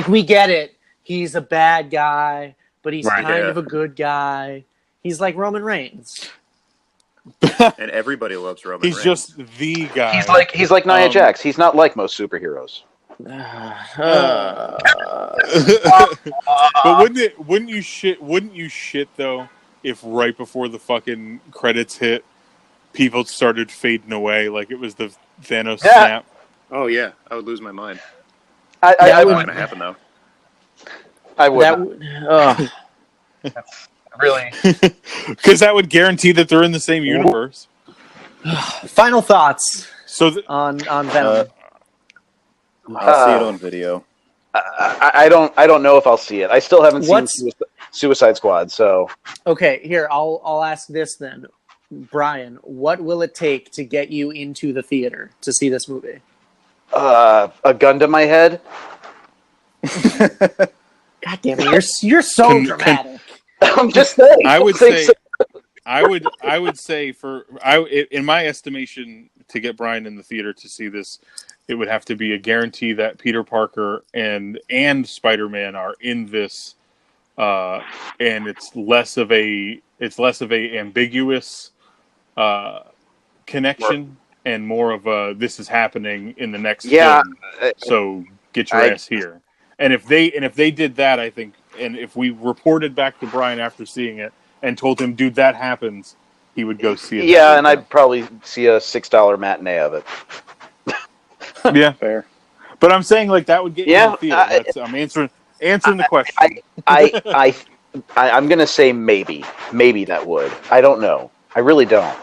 A: We get it. He's a bad guy, but he's kind of a good guy. He's like Roman Reigns.
C: And everybody loves Roman Reigns.
B: He's just the guy.
D: He's like Nia Jax. He's not like most superheroes.
B: But wouldn't you shit though if right before the fucking credits hit, people started fading away like it was the Thanos snap?
C: Oh yeah, I would lose my mind.
D: I
C: wouldn't happen though.
D: I would. Really?
B: Because that would guarantee that they're in the same universe.
A: Final thoughts on Venom.
C: I'll see it on video.
D: I don't know if I'll see it. I still haven't seen Suicide Squad. So
A: okay, here I'll ask this then, Brian. What will it take to get you into the theater to see this movie?
D: A gun to my head.
A: God damn it! You're so dramatic.
D: I'm just saying.
B: I would say in my estimation, to get Brian in the theater to see this, it would have to be a guarantee that Peter Parker and Spider-Man are in this, and it's less of a ambiguous connection and more of a this is happening in the next film. So get your ass here. And if they did that, I think. And if we reported back to Brian after seeing it and told him, dude, that happens, he would go see it.
D: Yeah, and I'd probably see a $6 matinee of it.
B: Yeah,
C: Fair.
B: but I'm saying like that would get you in
D: Yeah,
B: the theater. I'm answering the question.
D: I'm gonna say maybe that would. I don't know. I really don't.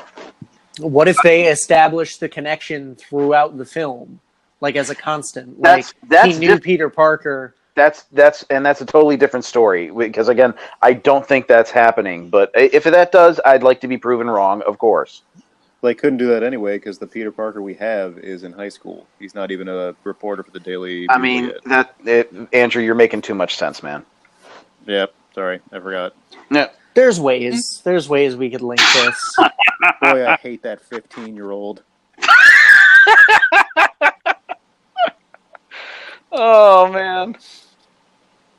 A: What if they establish the connection throughout the film, like as a constant? Like
D: That's
A: he knew Peter Parker.
D: That's a totally different story because again, I don't think that's happening. But if that does, I'd like to be proven wrong, of course.
C: They couldn't do that anyway because the Peter Parker we have is in high school. He's not even a reporter for the Daily Bugle yet.
D: Andrew, you're making too much sense, man.
C: Yep. Sorry, I forgot.
D: No.
A: There's ways. There's ways we could link this.
C: Boy, I hate that 15-year-old.
D: Oh man.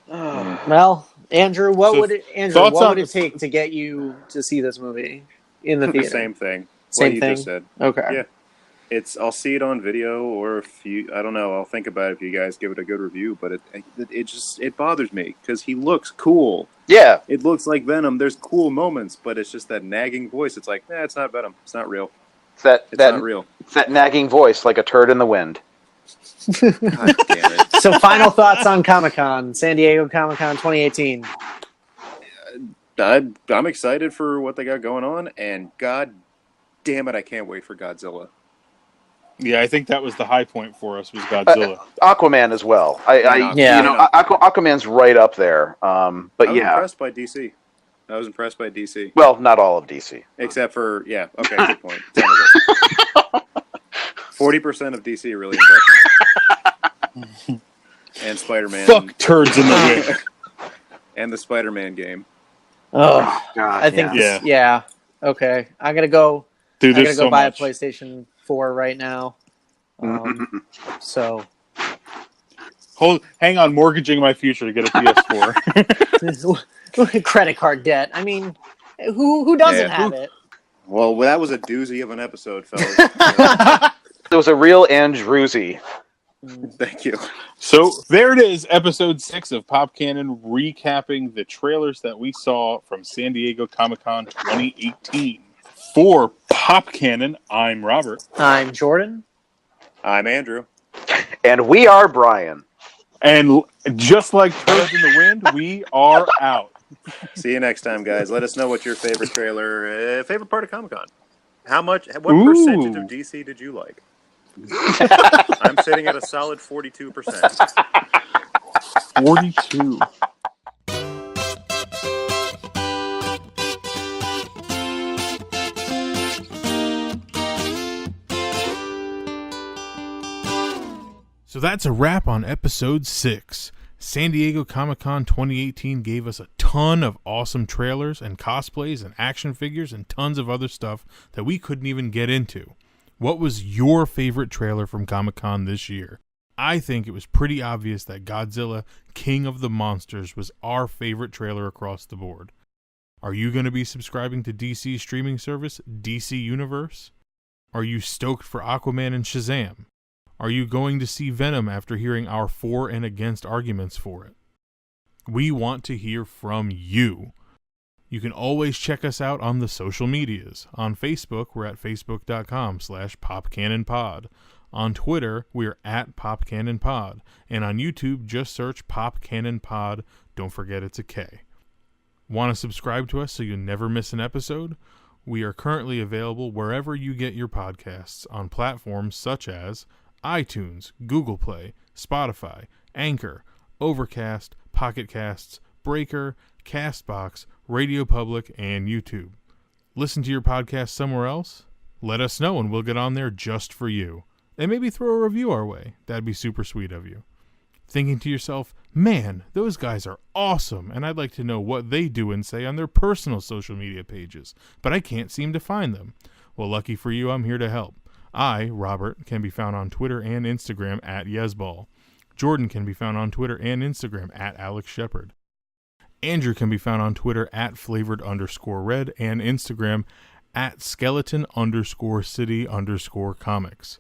A: Well, Andrew, what would it take to get you to see this movie in the theater?
C: Same thing.
A: Same
C: what
A: thing.
C: You just said.
A: Okay.
C: Yeah. I'll see it on video, or I don't know. I'll think about it if you guys give it a good review. But it bothers me because he looks cool.
D: Yeah.
C: It looks like Venom. There's cool moments, but it's just that nagging voice. It's like, it's not Venom. It's not real. It's not real.
D: It's that nagging voice like a turd in the wind.
C: God damn it.
A: So, final thoughts on Comic-Con, San Diego Comic-Con 2018.
C: I'm excited for what they got going on, and God damn it, I can't wait for Godzilla.
B: Yeah, I think that was the high point for us was Godzilla.
D: Aquaman as well. Aquaman's right up there. But
C: I was impressed by DC. I was impressed by DC.
D: Well, not all of DC.
C: Except for, okay, good point. 40% of DC really impressed. And Spider-Man.
B: Fuck turds in the wind.
C: And the Spider-Man game.
A: Oh,
D: God.
A: I think okay. I'm gonna go.
B: Dude,
A: I'm gonna go buy
B: much.
A: a PlayStation 4 right now. So,
B: hang on, mortgaging my future to get a PS4.
A: credit card debt. I mean, who doesn't have it?
C: Well, that was a doozy of an episode, fellas.
D: It was a real Andrewsy.
C: Thank you.
B: So there it is, episode 6 of Pop Cannon, recapping the trailers that we saw from San Diego Comic-Con 2018. For Pop Cannon, I'm Robert.
A: I'm Jordan.
C: I'm Andrew.
D: And we are Brian.
B: And just like turds in the wind, we are out.
C: See you next time, guys. Let us know what your favorite trailer, favorite part of Comic-Con. What percentage of DC did you like? I'm sitting at a solid 42%.
B: 42.
E: So that's a wrap on episode 6. San Diego Comic-Con 2018 gave us a ton of awesome trailers and cosplays and action figures and tons of other stuff that we couldn't even get into. What was your favorite trailer from Comic-Con this year? I think it was pretty obvious that Godzilla, King of the Monsters, was our favorite trailer across the board. Are you going to be subscribing to DC's streaming service, DC Universe? Are you stoked for Aquaman and Shazam? Are you going to see Venom after hearing our for and against arguments for it? We want to hear from you. You can always check us out on the social medias. On Facebook, we're at facebook.com/PopCannonPod. On Twitter, we're at PopCannonPod. And on YouTube, just search PopCannonPod. Don't forget it's a K. Want to subscribe to us so you never miss an episode? We are currently available wherever you get your podcasts on platforms such as iTunes, Google Play, Spotify, Anchor, Overcast, Pocket Casts, Breaker, Castbox, Radio Public, and YouTube. Listen to your podcast somewhere else? Let us know and we'll get on there just for you. And maybe throw a review our way. That'd be super sweet of you. Thinking to yourself, man, those guys are awesome, and I'd like to know what they do and say on their personal social media pages, but I can't seem to find them. Well, lucky for you, I'm here to help. I, Robert, can be found on Twitter and Instagram at Yesball. Jordan can be found on Twitter and Instagram at Alex Shepard. Andrew can be found on Twitter at flavored_red and Instagram at skeleton_city_comics.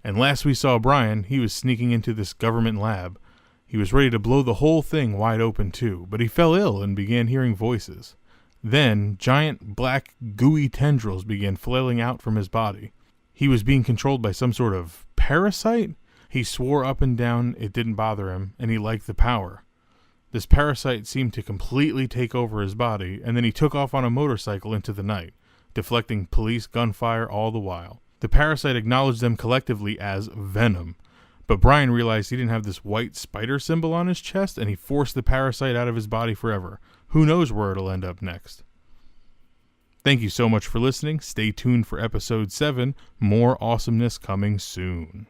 E: And last we saw Brian, he was sneaking into this government lab. He was ready to blow the whole thing wide open too, but he fell ill and began hearing voices. Then, giant black gooey tendrils began flailing out from his body. He was being controlled by some sort of parasite? He swore up and down it didn't bother him, and he liked the power. This parasite seemed to completely take over his body, and then he took off on a motorcycle into the night, deflecting police gunfire all the while. The parasite acknowledged them collectively as Venom, but Brian realized he didn't have this white spider symbol on his chest, and he forced the parasite out of his body forever. Who knows where it'll end up next? Thank you so much for listening. Stay tuned for episode 7. More awesomeness coming soon.